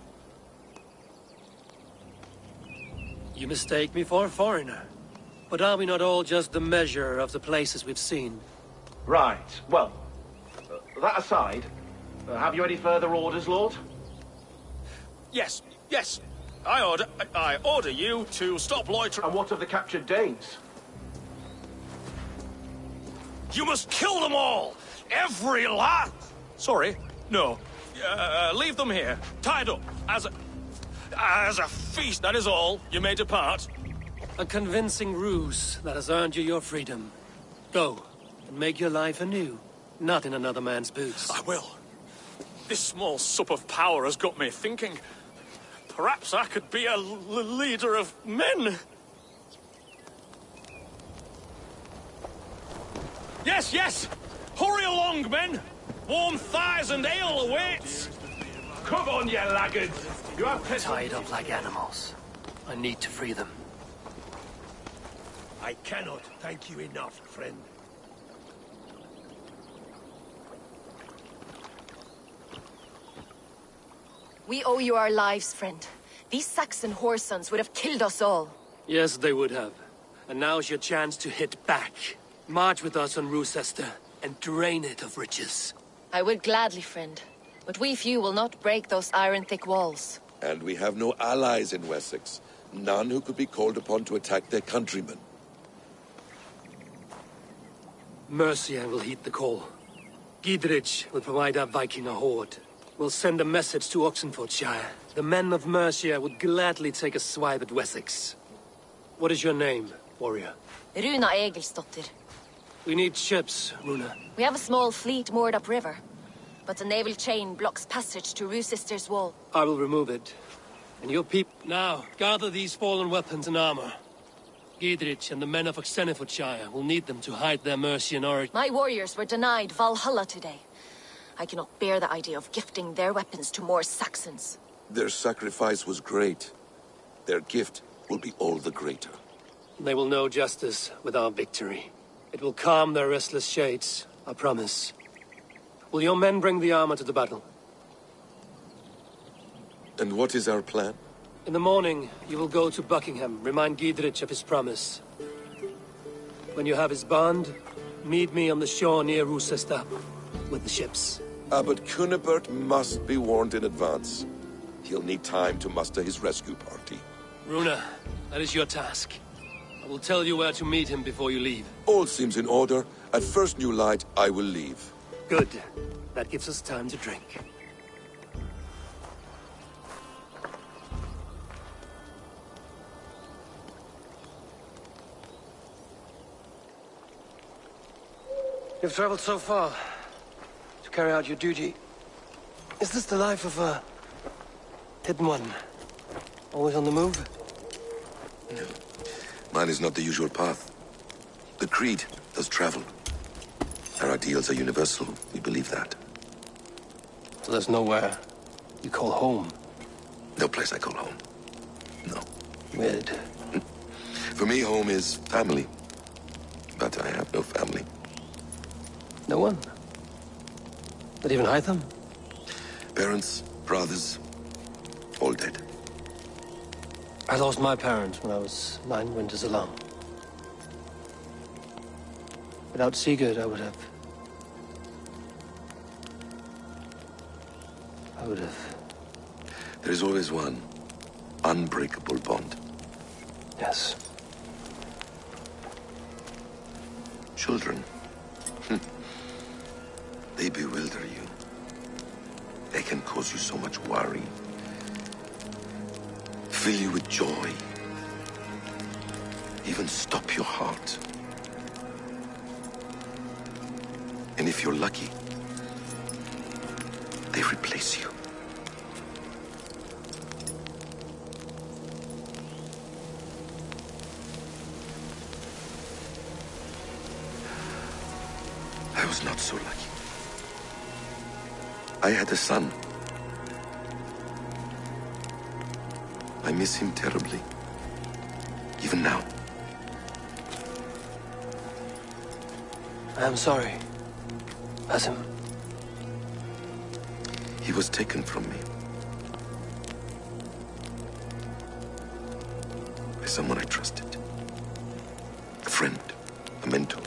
You mistake me for a foreigner. But are we not all just the measure of the places we've seen? Right. Well, that aside, have you any further orders, Lord? Yes, yes. I order you to stop loitering. And what of the captured Danes? You must kill them all! Every last... Sorry, no. Leave them here, tied up, as a feast, that is all. You may depart. A convincing ruse that has earned you your freedom. Go, and make your life anew, not in another man's boots. I will. This small sup of power has got me thinking. Perhaps I could be a leader of men. Yes, yes! Hurry along, men! Warm thighs and ale awaits! Come on, you laggards! You have tied up like animals. I need to free them. I cannot thank you enough, friend. We owe you our lives, friend. These Saxon whoresons would have killed us all. Yes, they would have. And now's your chance to hit back. March with us on Rochester and drain it of riches. I would gladly, friend. But we few will not break those iron-thick walls. And we have no allies in Wessex. None who could be called upon to attack their countrymen. Mercia will heed the call. Gidrich will provide our Viking a horde. We'll send a message to Oxenfordshire. The men of Mercia would gladly take a swipe at Wessex. What is your name, warrior? Runa Egilsdotter. We need ships, Runa. We have a small fleet moored upriver. but a naval chain blocks passage to Roosister's wall. I will remove it. And your people... Now, gather these fallen weapons and armor. Gidrich and the men of Oxenfordshire will need them to hide their Mercian origin. My warriors were denied Valhalla today. I cannot bear the idea of gifting their weapons to more Saxons. Their sacrifice was great. Their gift will be all the greater. They will know justice with our victory. It will calm their restless shades, I promise. Will your men bring the armor to the battle? And what is our plan? In the morning, you will go to Buckingham, remind Gidrich of his promise. When you have his bond, meet me on the shore near Roosester with the ships. Abbot Cunibert must be warned in advance. He'll need time to muster his rescue party. Runa, that is your task. I will tell you where to meet him before you leave. All seems in order. At first new light, I will leave. Good. That gives us time to drink. You've traveled so far to carry out your duty. Is this the life of a hidden one? Always on the move? No. Mine is not the usual path. The Creed does travel. Our ideals are universal. We believe that. So there's nowhere you call home? No place I call home. No. Weird. For me, home is family. But I have no family. No one? Not even Hytham? Parents, brothers, all dead. I lost my parents when I was 9 winters alone. Without Sigurd, I would have... There is always one unbreakable bond. Yes. Children. They bewilder you. They can cause you so much worry. Fill you with joy. Even stop your heart. And if you're lucky, they replace you. I was not so lucky. I had a son. I miss him terribly. Even now. I am sorry. Basim. He was taken from me. By someone I trusted. A friend. A mentor.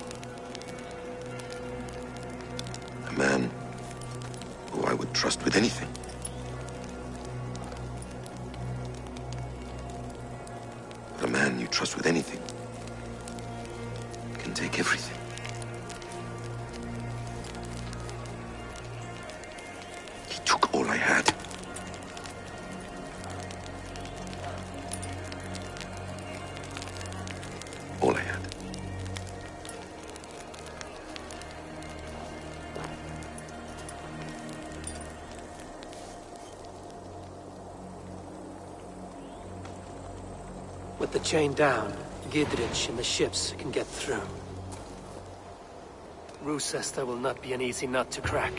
A man who I would trust with anything. But a man you trust with anything can take everything. He took all I had. All I had. With the chain down, Gidrich and the ships can get through. Roosester will not be an easy nut to crack.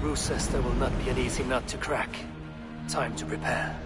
Rochester will not be an easy nut to crack. Time to prepare.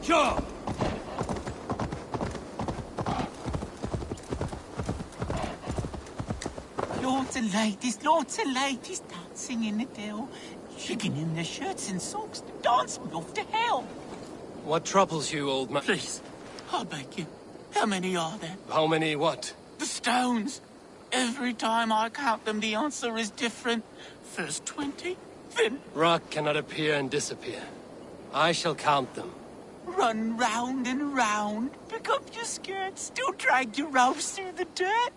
Sure! Lots of ladies dancing in the dell, shaking in their shirts and socks to dance me off to hell. What troubles you, old man? Please, I beg you, how many are there? How many what? The stones. Every time I count them, the answer is different. First 20, then... Rock cannot appear and disappear. I shall count them. Run round and round, pick up your skirts, still drag your robes through the dirt.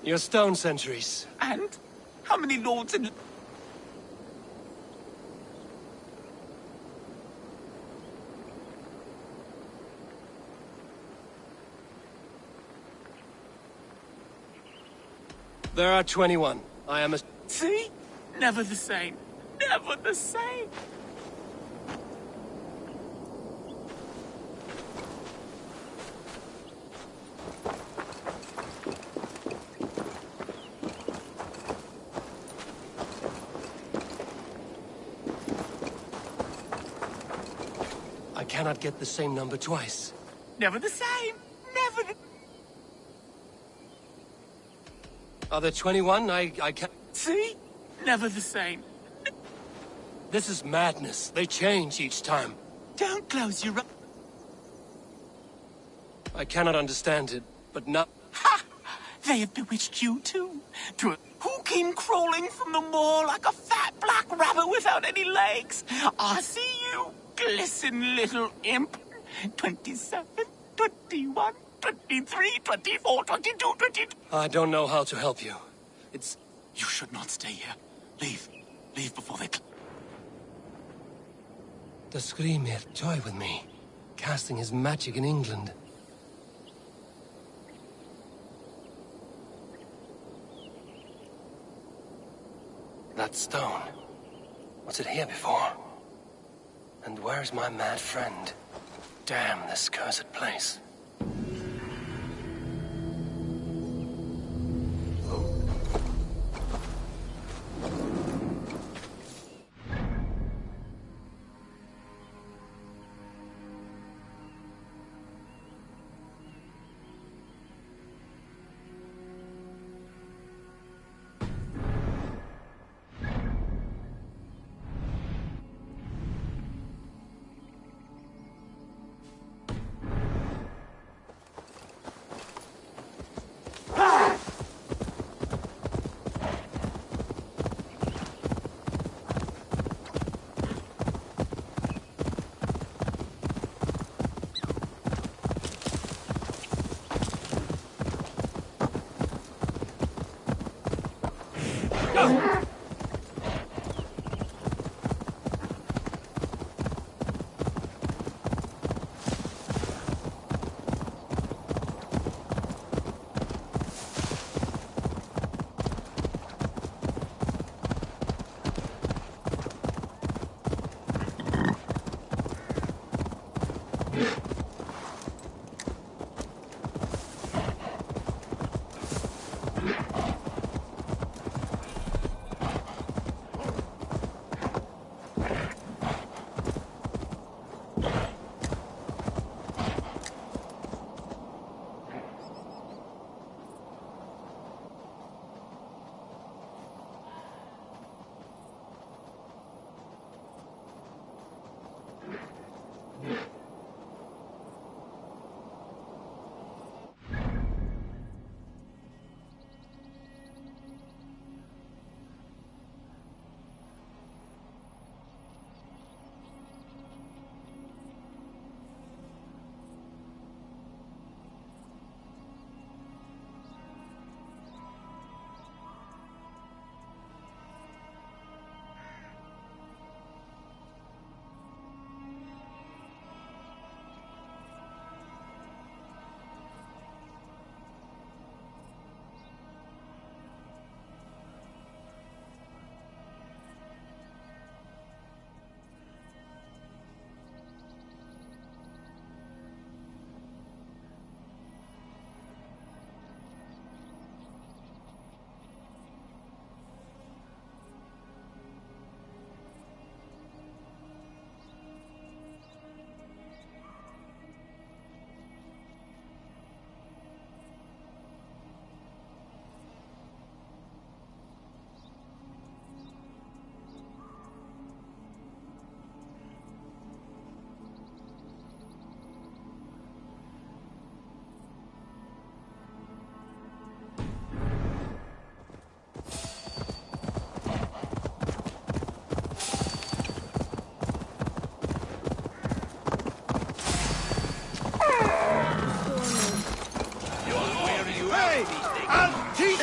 Your stone sentries. And how many lords and... There are 21. I am a... See? Never the same. Never the same. I cannot get the same number twice. Never the same. Never the... Are there 21? I can't... See? Never the same. This is madness. They change each time. Don't close your eyes. I cannot understand it, but not... Ha! They have bewitched you too. Who came crawling from the moor like a fat black rabbit without any legs? I see you, glisten little imp. 27, 21, 23, 24, 22, 22... I don't know how to help you. It's... You should not stay here. Leave. Leave before they... The Skrymir toy with me, casting his magic in England. That stone. Was it here before? And where's my mad friend? Damn this cursed place.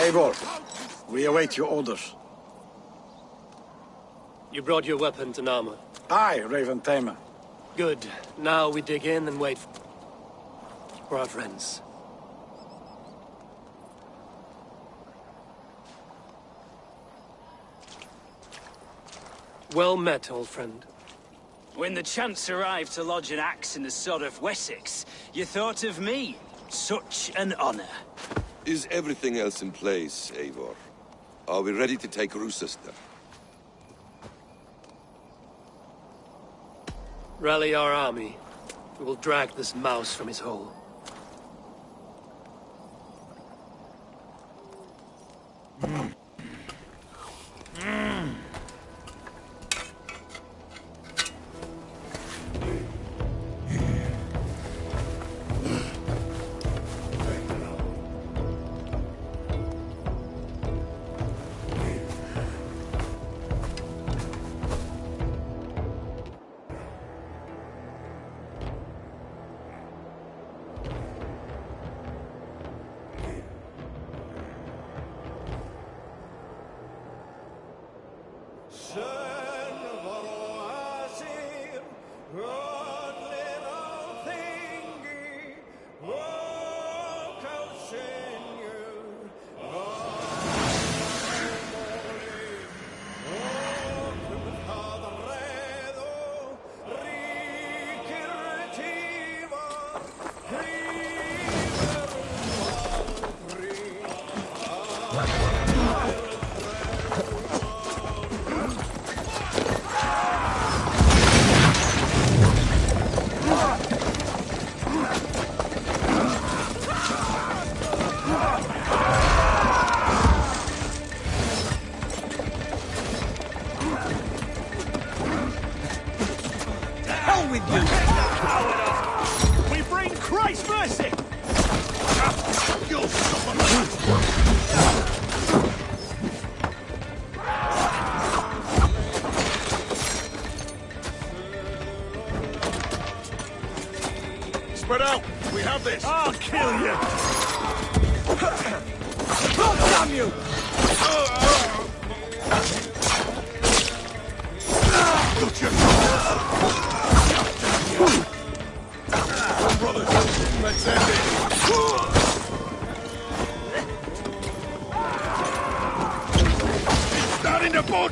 Eivor, we await your orders. You brought your weapons and armor. Aye, Raven Tamer. Good. Now we dig in and wait for our friends. Well met, old friend. When the chance arrived to lodge an axe in the sod of Wessex, you thought of me. Such an honor. Is everything else in place, Eivor? Are we ready to take Rochester? Rally our army. We will drag this mouse from his hole. Spread out! We have this! I'll kill you! God damn you! Come on, brothers! Let's end it! It's not in the boat!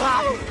Damn you!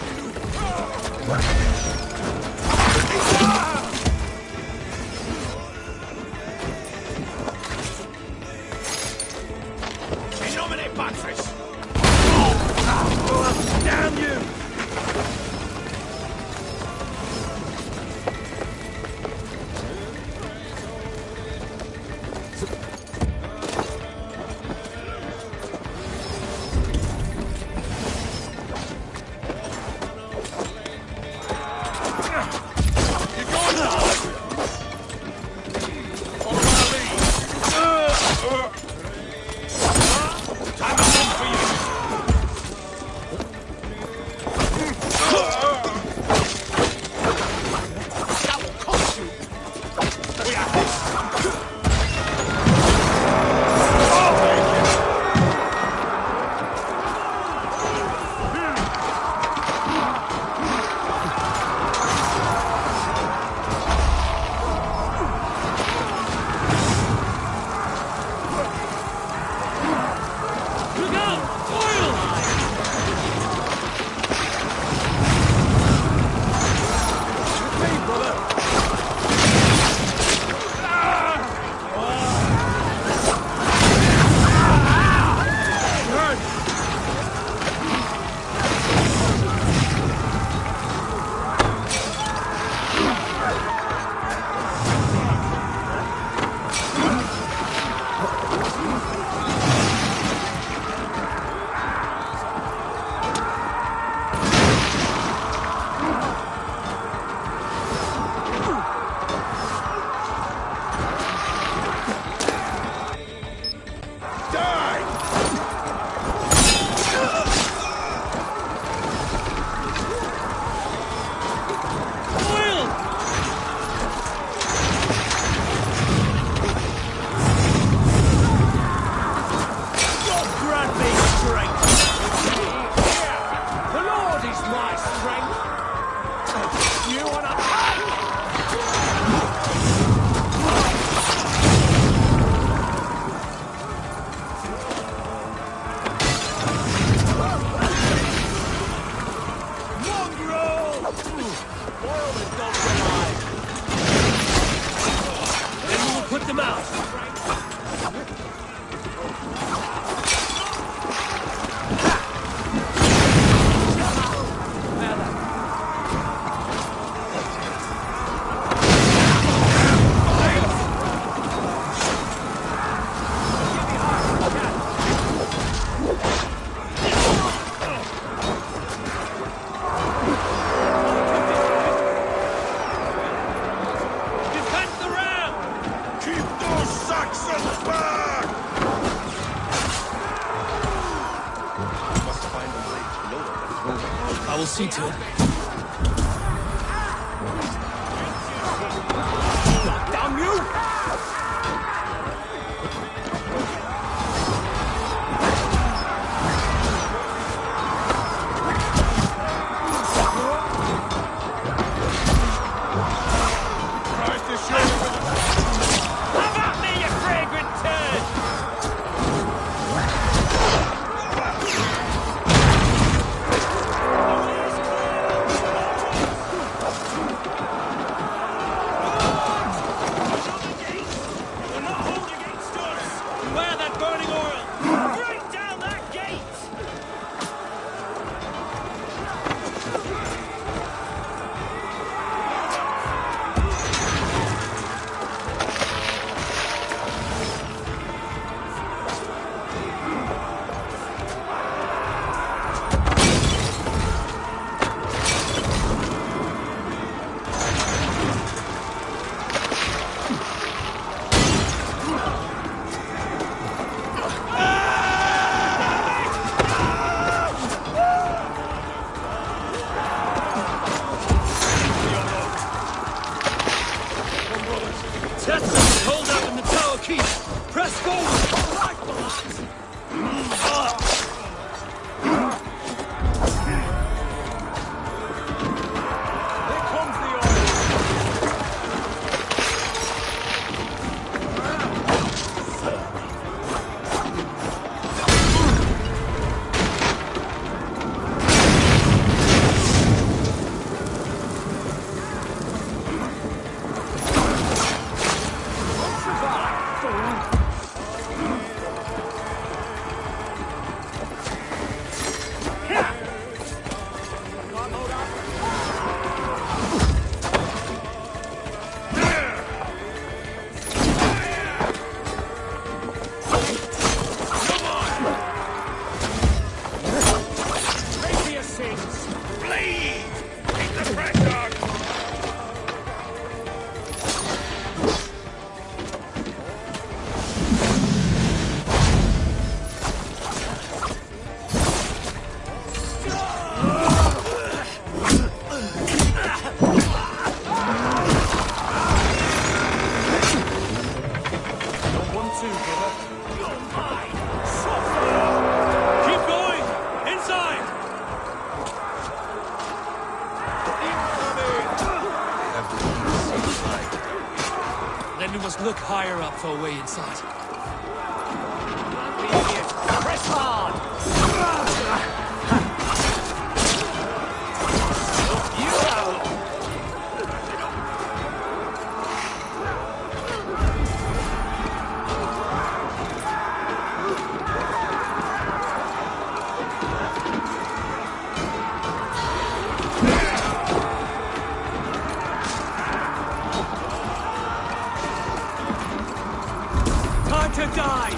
I will see to it. Damn you! must look higher up for a way inside. Press hard! Time to die!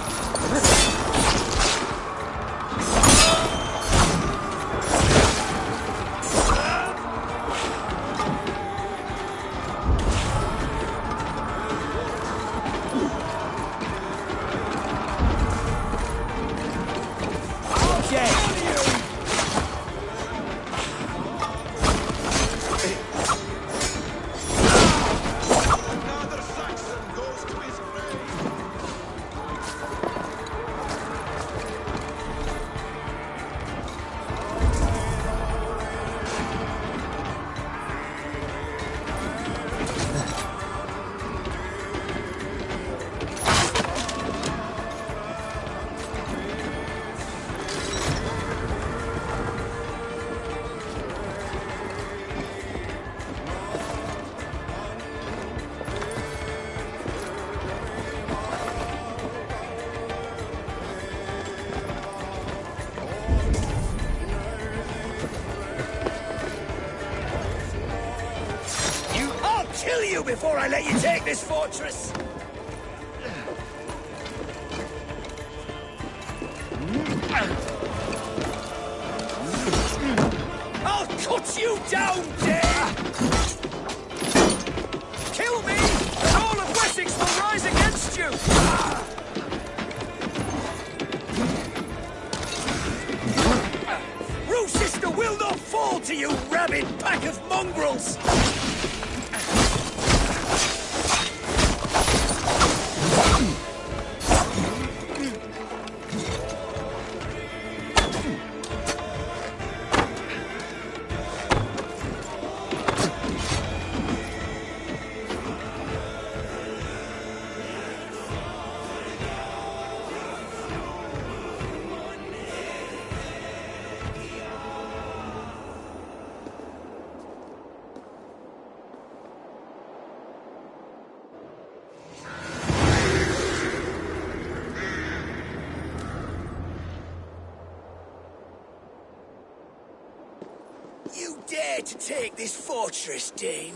Kill you before I let you take this fortress! I'll cut you down, Dane! Kill me, and all of Wessex will rise against you! Rochester will not fall to you, rabid pack of mongrels! You dare to take this fortress, Dane?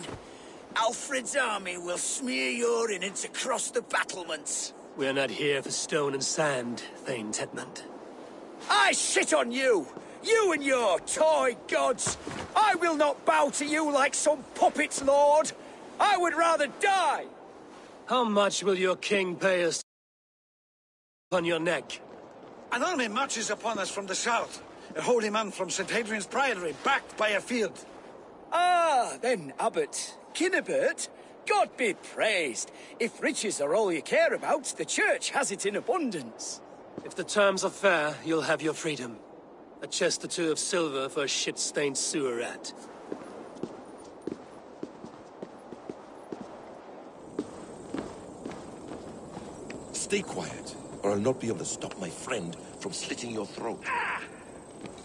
Alfred's army will smear your innards across the battlements. We're not here for stone and sand, Thane Tedmund. I shit on you! You and your toy gods! I will not bow to you like some puppet's lord! I would rather die! How much will your king pay us on your neck? An army marches upon us from the south. A holy man from St. Hadrian's Priory, backed by a field. Ah, then, Abbot Kinnerbert, God be praised. If riches are all you care about, the church has it in abundance. If the terms are fair, you'll have your freedom. A chest or two of silver for a shit-stained sewer rat. Stay quiet, or I'll not be able to stop my friend from slitting your throat. Ah!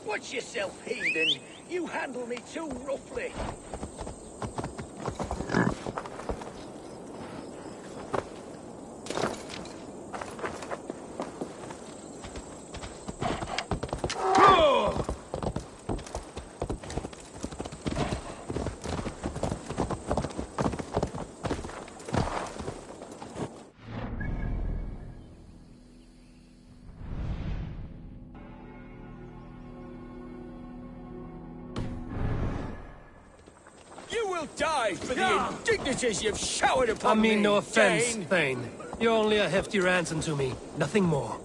Watch yourself, heathen. You handle me too roughly. Die for the indignities you've showered upon me. I mean no offense, Dane. Thane. You're only a hefty ransom to me, nothing more.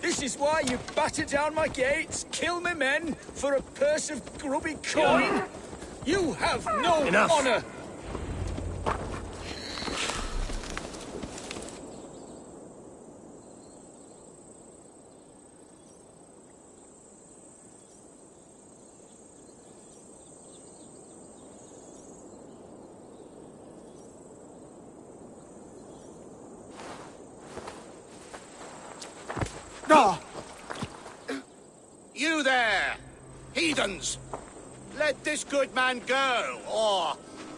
This is why you batter down my gates, kill my men for a purse of grubby coin? You have no honor! You there, heathens! Let this good man go, or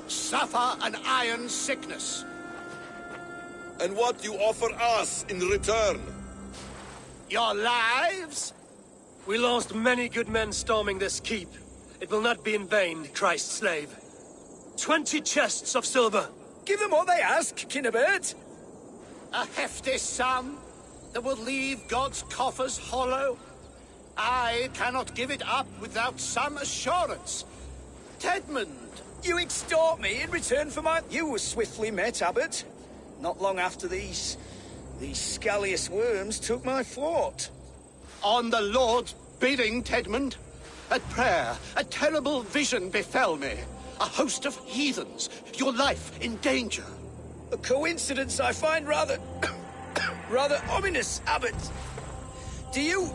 suffer an iron sickness. And what do you offer us in return? Your lives? We lost many good men storming this keep. It will not be in vain, Christ's slave. 20 chests of silver. Give them what they ask, Kinnebert. A hefty sum that will leave God's coffers hollow. I cannot give it up without some assurance. Tedmund! You extort me in return for my... You were swiftly met, Abbot. Not long after these scallious worms took my fort. On the Lord's bidding, Tedmund. At prayer, a terrible vision befell me. A host of heathens, your life in danger. A coincidence I find rather... rather ominous, Abbot. Do you...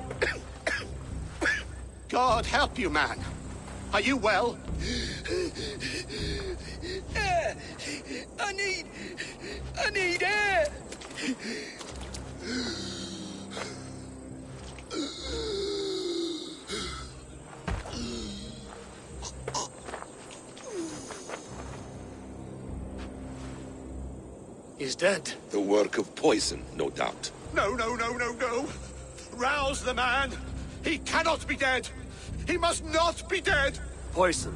God help you, man. Are you well? Air! I need air! He's dead. The work of poison, no doubt. No. Rouse the man. He cannot be dead. He must not be dead. Poison.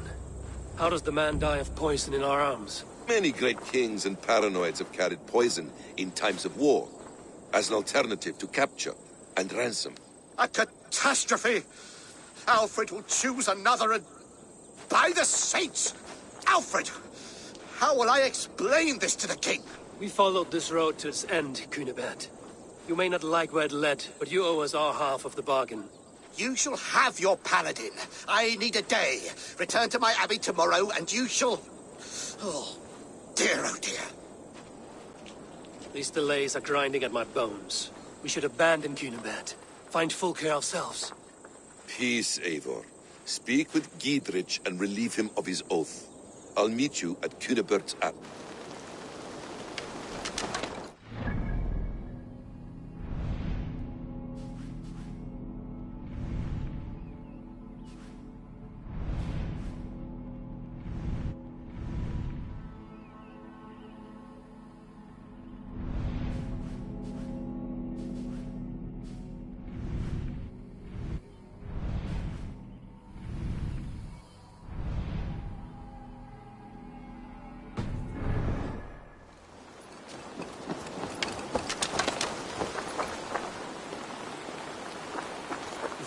How does the man die of poison in our arms? Many great kings and paranoids have carried poison in times of war, as an alternative to capture and ransom. A catastrophe! Alfred will choose another and... By the saints! Alfred! How will I explain this to the king? We followed this road to its end, Cunibert. You may not like where it led, but you owe us our half of the bargain. You shall have your paladin. I need a day. Return to my abbey tomorrow, and you shall... Oh dear. These delays are grinding at my bones. We should abandon Cunibert. Find Fulke ourselves. Peace, Eivor. Speak with Gidrich and relieve him of his oath. I'll meet you at Cunibert's abbey.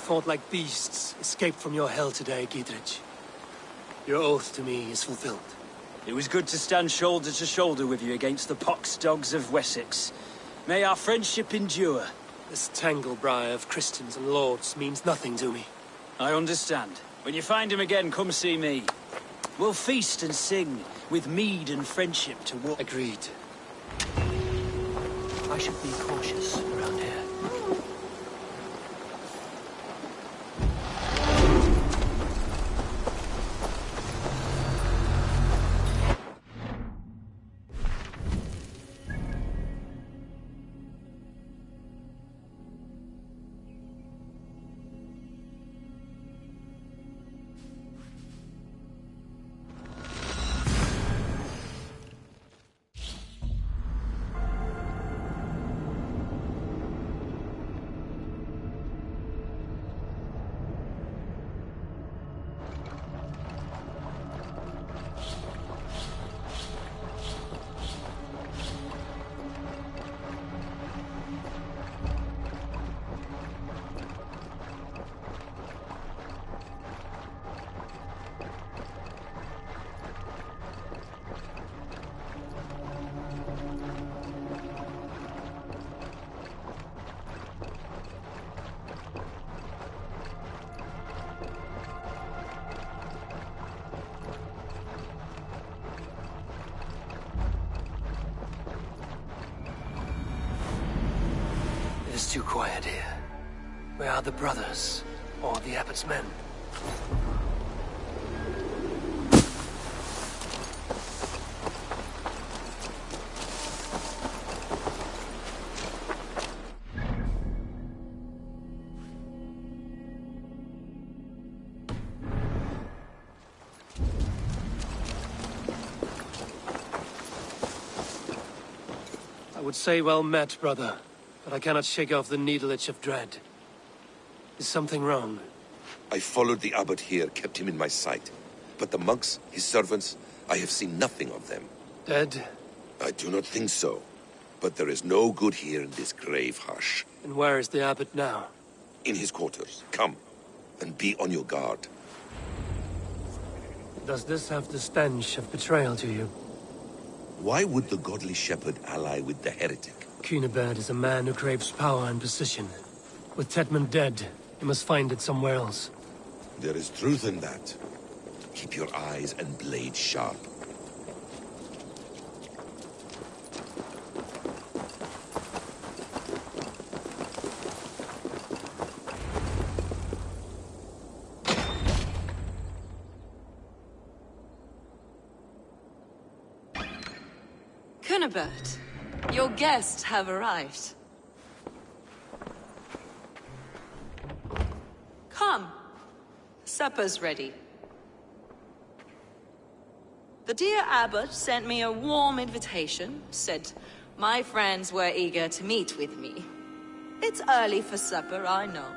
Fought like beasts, escaped from your hell today, Gidrich. Your oath to me is fulfilled. It was good to stand shoulder to shoulder with you against the pox dogs of Wessex. May our friendship endure. This tangle-briar of Christians and lords means nothing to me. I understand. When you find him again, come see me. We'll feast and sing, with mead and friendship to walk. Agreed. I should be cautious around here. It's too quiet here. Where are the brothers? Or the abbot's men? would say well met, brother, but I cannot shake off the needle itch of dread. Is something wrong? I followed the abbot here, kept him in my sight. But the monks, his servants, I have seen nothing of them. Dead? I do not think so. But there is no good here in this grave hush. And where is the abbot now? In his quarters. Come, and be on your guard. Does this have the stench of betrayal to you? Why would the godly shepherd ally with the heretic? Cunibert is a man who craves power and position. With Tedmund dead, he must find it somewhere else. There is truth in that. Keep your eyes and blade sharp. Cunibert, your guests have arrived. Come. Supper's ready. The dear abbot sent me a warm invitation, said my friends were eager to meet with me. It's early for supper, I know.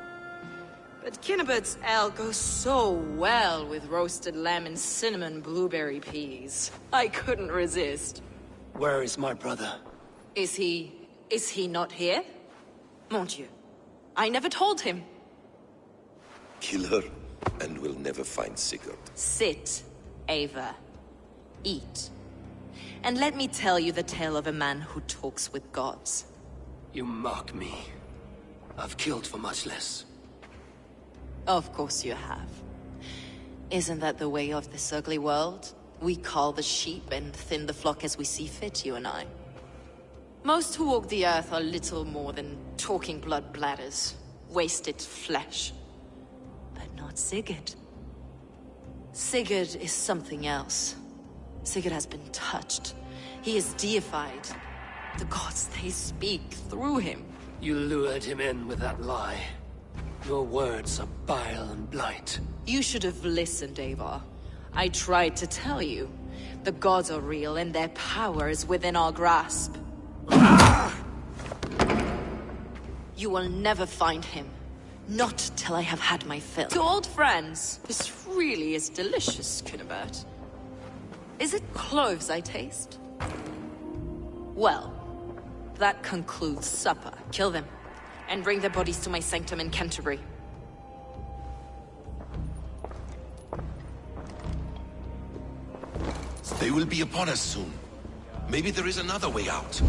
But Cunibert's ale goes so well with roasted lamb and cinnamon blueberry peas. I couldn't resist. Where is my brother? Is he not here? Mon Dieu. I never told him. Kill her, and we'll never find Sigurd. Sit, Ava. Eat. And let me tell you the tale of a man who talks with gods. You mock me. I've killed for much less. Of course you have. Isn't that the way of this ugly world? We cull the sheep and thin the flock as we see fit, you and I. Most who walk the earth are little more than talking blood bladders, wasted flesh. But not Sigurd. Sigurd is something else. Sigurd has been touched. He is deified. The gods, they speak through him. You lured him in with that lie. Your words are bile and blight. You should have listened, Ava. I tried to tell you. The gods are real and their power is within our grasp. You will never find him. Not till I have had my fill. To old friends, this really is delicious, Cunibert. Is it cloves I taste? Well, that concludes supper. Kill them, and bring their bodies to my sanctum in Canterbury. They will be upon us soon. Maybe there is another way out.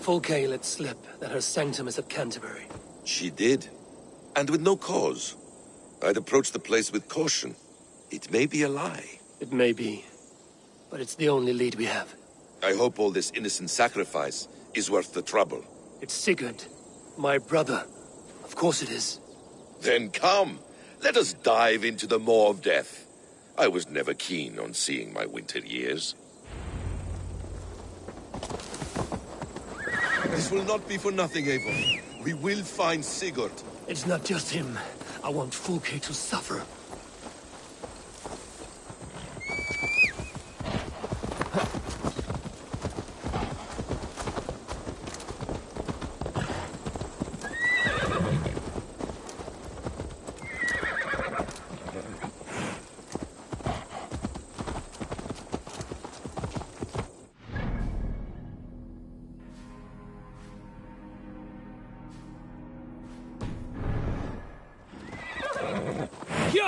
Fulke let slip that her sanctum is at Canterbury. She did. And with no cause. I'd approach the place with caution. It may be a lie. It may be. But it's the only lead we have. I hope all this innocent sacrifice is worth the trouble. It's Sigurd. My brother. Of course it is. Then come. Let us dive into the maw of death. I was never keen on seeing my winter years. This will not be for nothing, Eivor. We will find Sigurd. It's not just him. I want Fulke to suffer.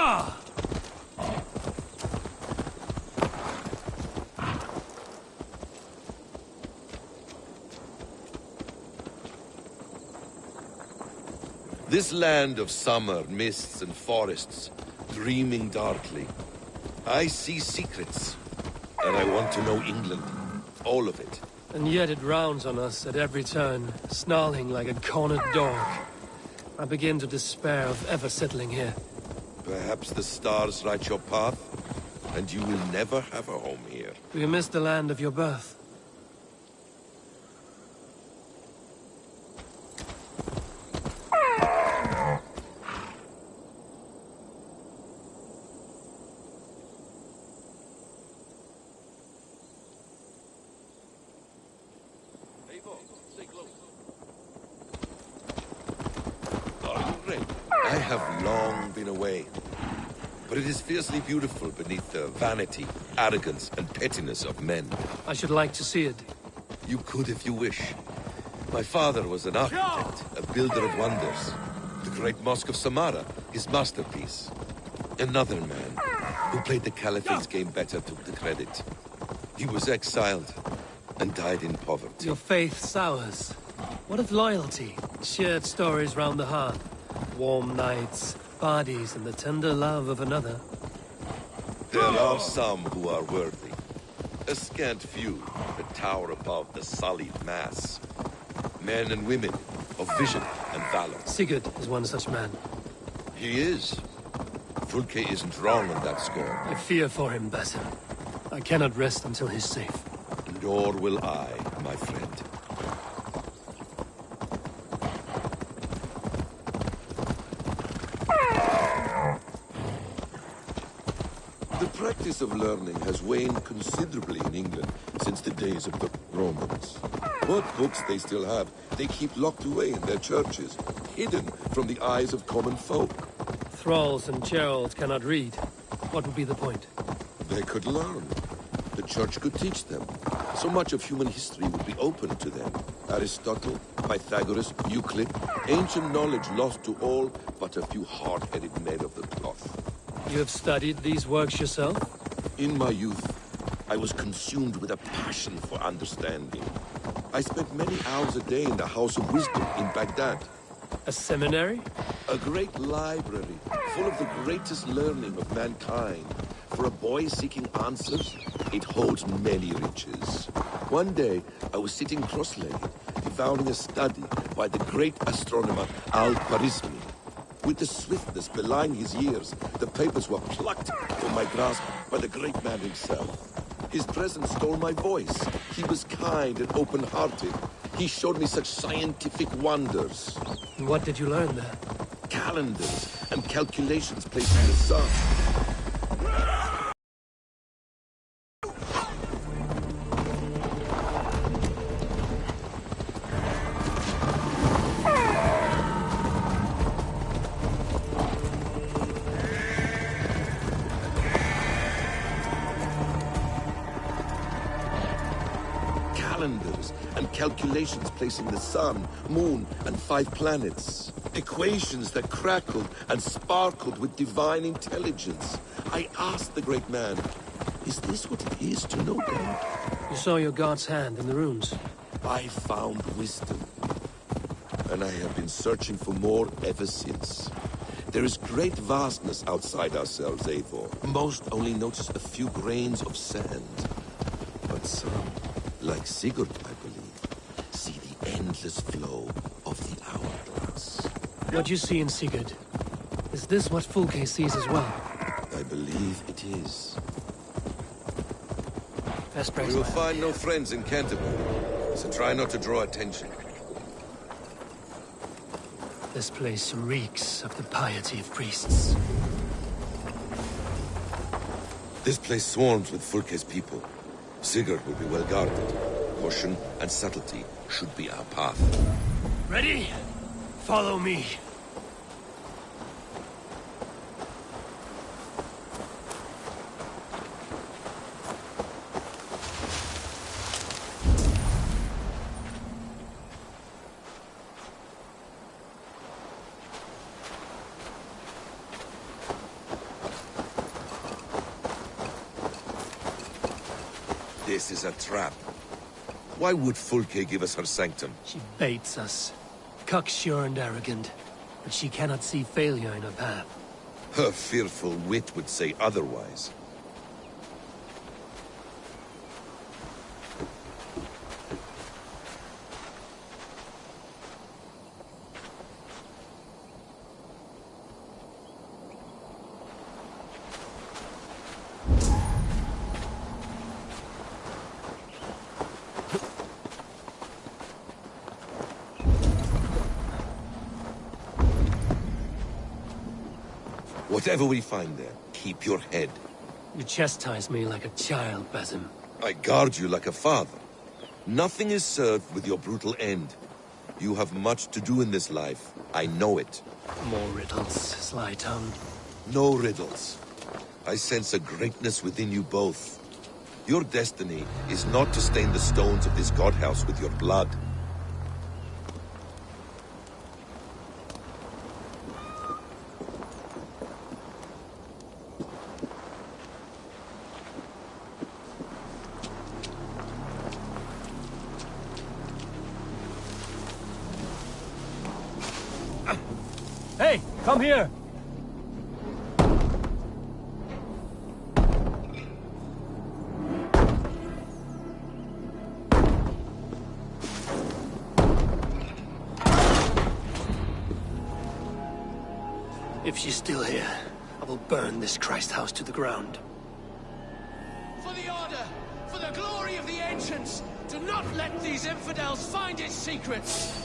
Ja! This land of summer, mists and forests, dreaming darkly. I see secrets, and I want to know England. All of it. And yet it rounds on us at every turn, snarling like a cornered dog. I begin to despair of ever settling here. Perhaps the stars write your path, and you will never have a home here. Do you miss the land of your birth? I have long been away, but it is fiercely beautiful beneath the vanity, arrogance, and pettiness of men. I should like to see it. You could if you wish. My father was an architect, a builder of wonders. The great Mosque of Samarra, his masterpiece. Another man, who played the Caliphate's game better, took the credit. He was exiled, and died in poverty. Your faith sours. What of loyalty? Shared stories round the hearth. Warm nights, parties, and the tender love of another. There are some who are worthy. A scant few that tower above the sullied mass. Men and women of vision and valor. Sigurd is one such man. He is. Fulke isn't wrong on that score. I fear for him, Basim. I cannot rest until he's safe. Nor will I, my friend. The practice of learning has waned considerably in England since the days of the Romans. What books they still have, they keep locked away in their churches, hidden from the eyes of common folk. Thralls and Gerald cannot read. What would be the point? They could learn. The church could teach them. So much of human history would be open to them. Aristotle, Pythagoras, Euclid, ancient knowledge lost to all but a few hard-headed men of the cloth. You have studied these works yourself? In my youth, I was consumed with a passion for understanding. I spent many hours a day in the House of Wisdom in Baghdad. A seminary? A great library, full of the greatest learning of mankind. For a boy seeking answers, it holds many riches. One day, I was sitting cross-legged, devouring a study by the great astronomer Al-Khwarizmi. With the swiftness belying his years, the papers were plucked from my grasp by the great man himself. His presence stole my voice. He was kind and open-hearted. He showed me such scientific wonders. And what did you learn there? Calendars and calculations placed in the sun. Calendars and calculations placing the sun, moon, and 5 planets. Equations that crackled and sparkled with divine intelligence. I asked the great man, is this what it is to know God? You saw your God's hand in the runes. I found wisdom. And I have been searching for more ever since. There is great vastness outside ourselves, Eivor. Most only notice a few grains of sand. But some, like Sigurd, I believe, see the endless flow of the hourglass. What you see in Sigurd, is this what Fulke sees as well? I believe it is. Vesper's We will find no friends in Canterbury, so try not to draw attention. This place reeks of the piety of priests. This place swarms with Fulke's people. Sigurd will be well guarded. Caution and subtlety should be our path. Ready? Follow me. This is a trap. Why would Fulke give us her sanctum? She baits us. Cocksure and arrogant. But she cannot see failure in her path. Her fearful wit would say otherwise. Whatever we find there, keep your head. You chastise me like a child, Basim. I guard you like a father. Nothing is served with your brutal end. You have much to do in this life. I know it. More riddles, sly tongue. No riddles. I sense a greatness within you both. Your destiny is not to stain the stones of this godhouse with your blood. Hey, come here! If she's still here, I will burn this Christ house to the ground. For the Order! For the glory of the Ancients! Do not let these infidels find its secrets!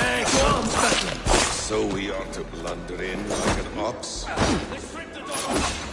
Hey, go on, Batman! So we are to blunder in like an ox? Let's rip the door off!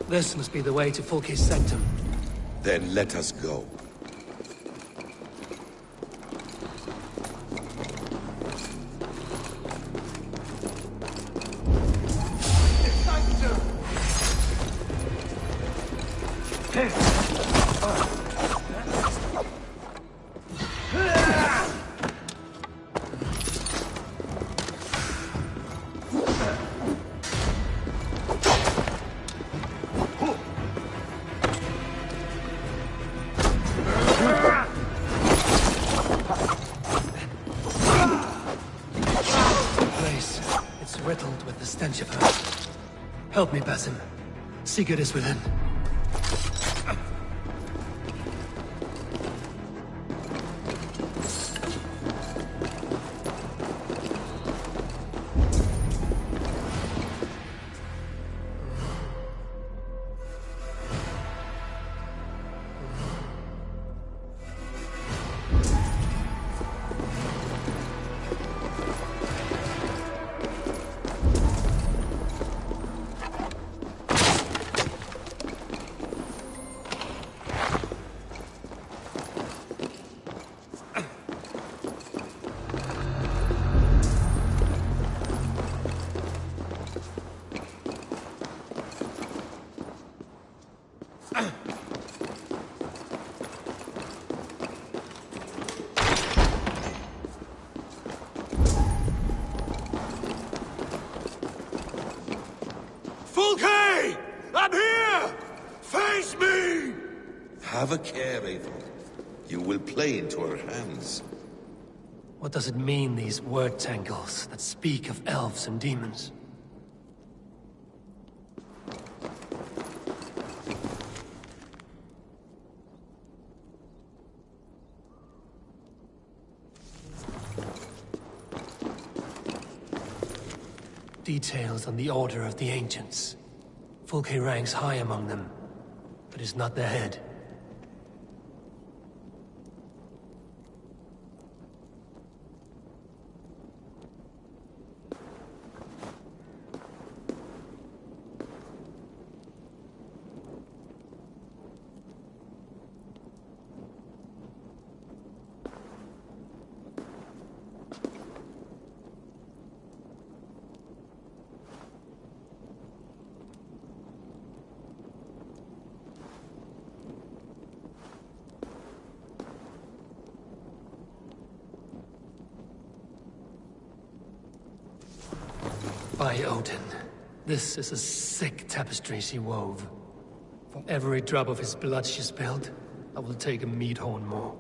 This must be the way to Fulke's sanctum. Then let us go. Riddled with the stench of her. Help me, Basim. Sigurd is within. Face me! Have a care, Eivor. You will play into our hands. What does it mean, these word tangles that speak of elves and demons? Details on the Order of the Ancients. Fulke ranks high among them, but is not their head. By Odin, this is a sick tapestry she wove. For every drop of his blood she spilled, I will take a meat horn more.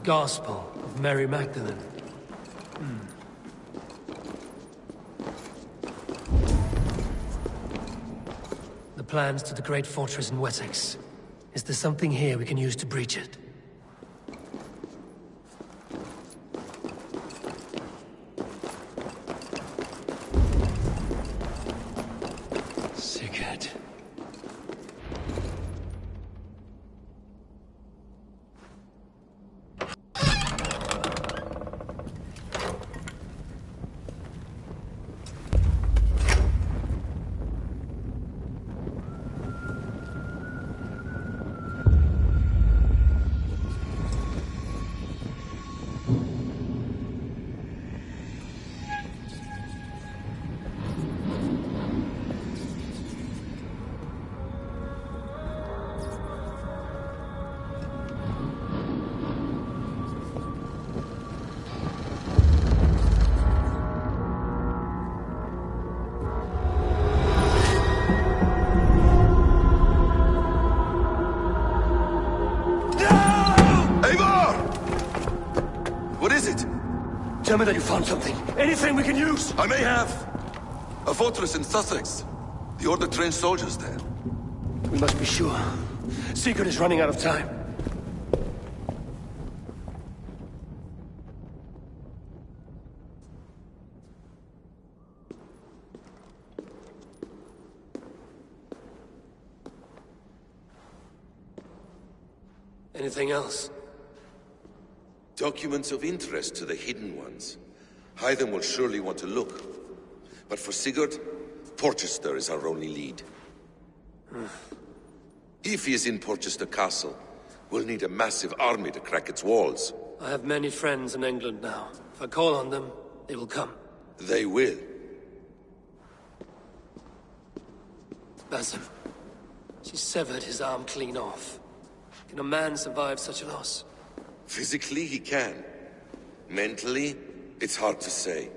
Gospel of Mary Magdalene. The plans to the great fortress in Wessex. Is there something here we can use to breach it? Sigurd. Tell me that you found something. Anything we can use! I may have. A fortress in Sussex. The Order trained soldiers there. We must be sure. Sigurd is running out of time. Anything else? Documents of interest to the Hidden Ones. Hytham will surely want to look. But for Sigurd, Porchester is our only lead. If he is in Porchester Castle, we'll need a massive army to crack its walls. I have many friends in England now. If I call on them, they will come. They will. Basim. She severed his arm clean off. Can a man survive such a loss? Physically, he can. Mentally, it's hard to say.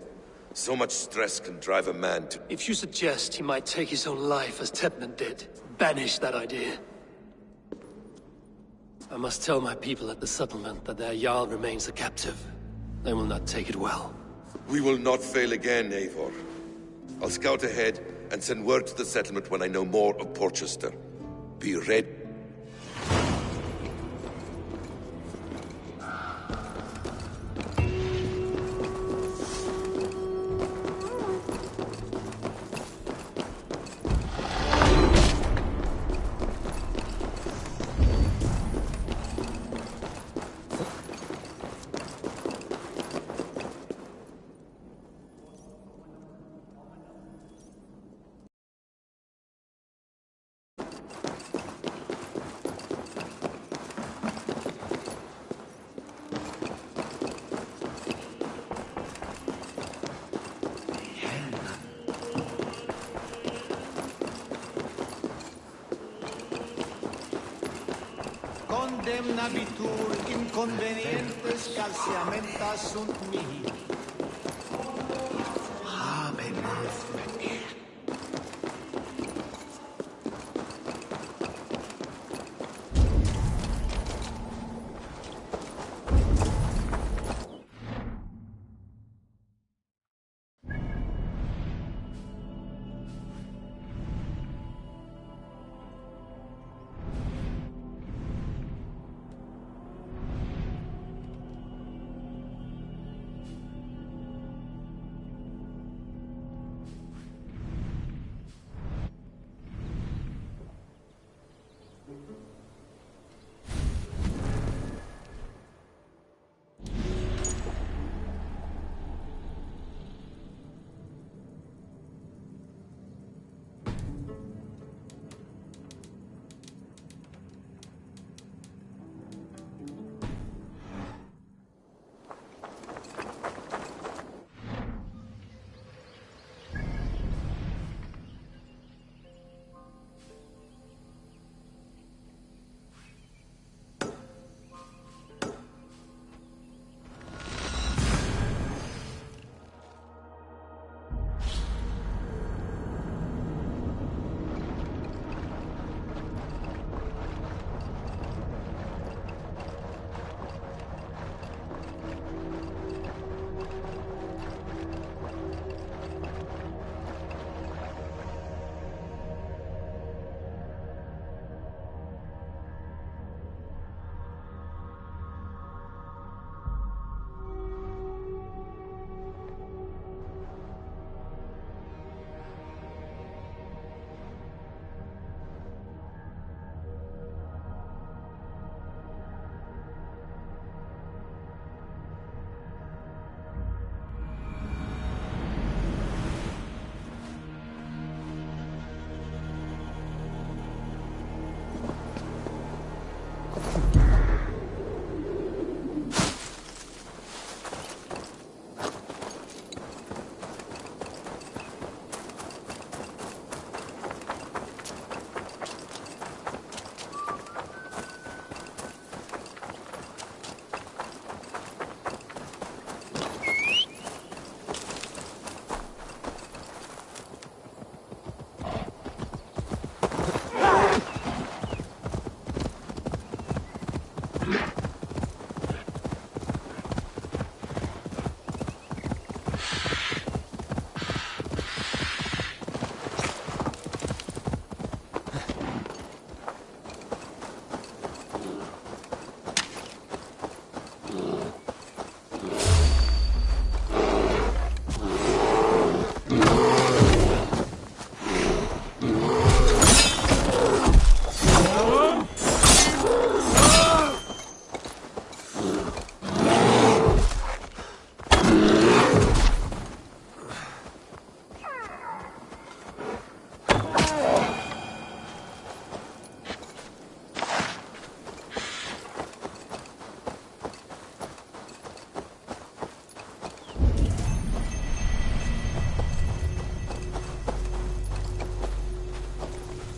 So much stress can drive a man to... If you suggest he might take his own life as Tedman did, banish that idea. I must tell my people at the settlement that their Jarl remains a captive. They will not take it well. We will not fail again, Eivor. I'll scout ahead and send word to the settlement when I know more of Porchester. Be ready. condemnabitur inconvenientes calciamentas sunt mihi. Habemus venir.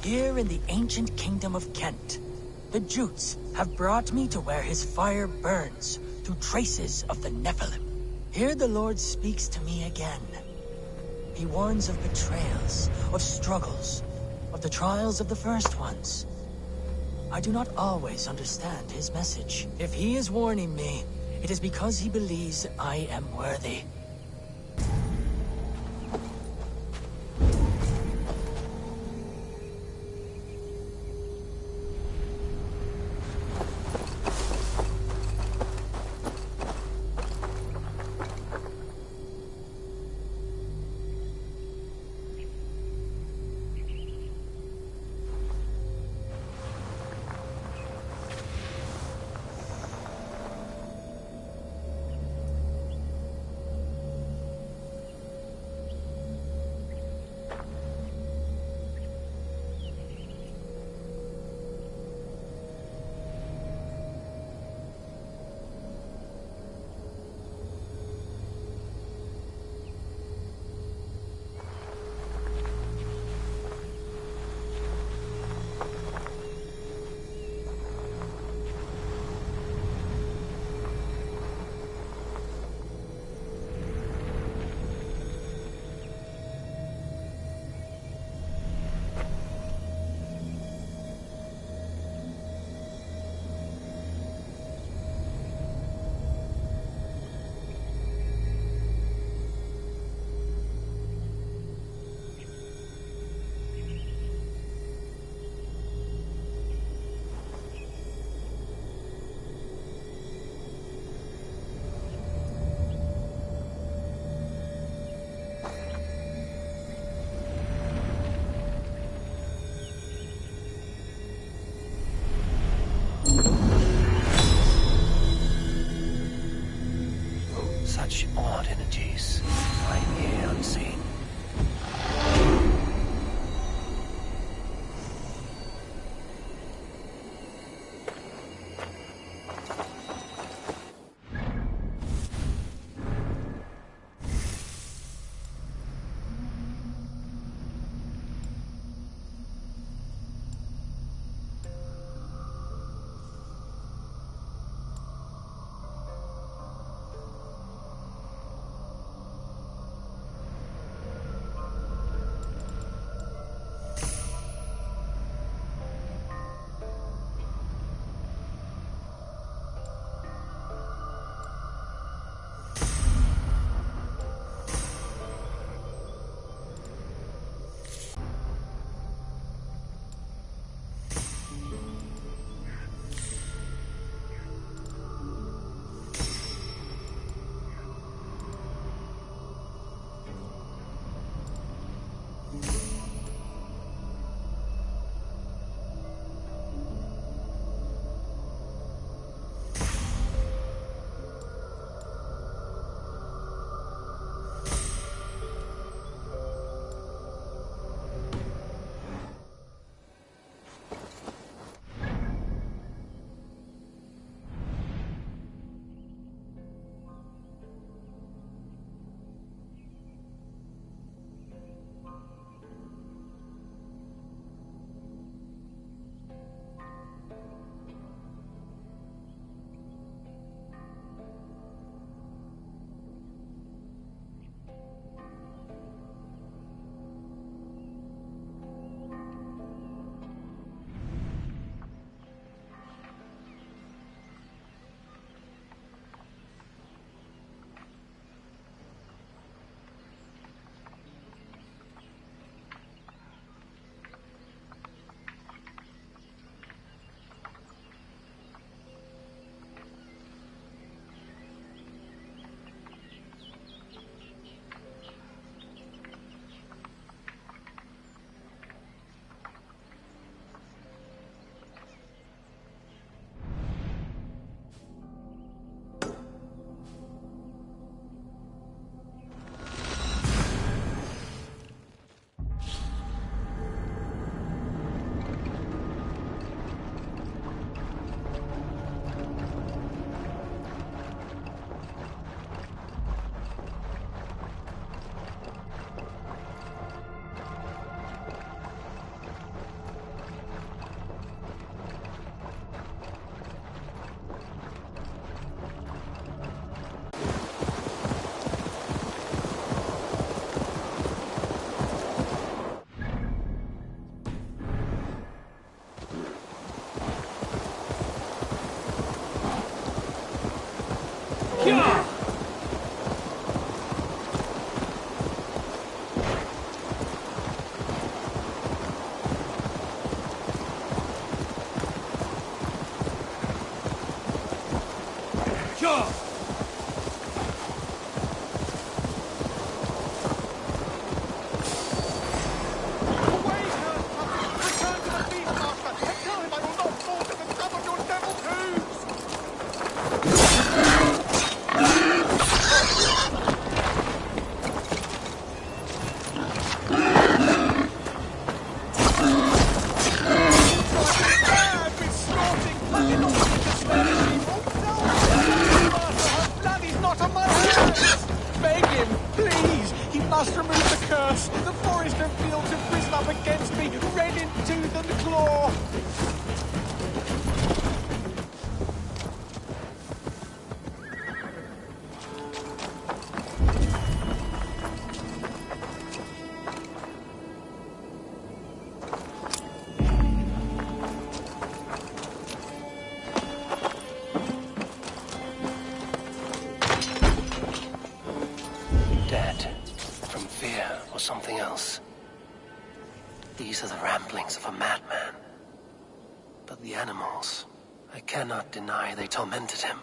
Here in the ancient kingdom of Kent, the Jutes have brought me to where his fire burns through traces of the Nephilim. Here the Lord speaks to me again. He warns of betrayals, of struggles, of the trials of the first ones. I do not always understand his message. If he is warning me, it is because he believes I am worthy. Something else. These are the ramblings of a madman. But the animals, I cannot deny they tormented him.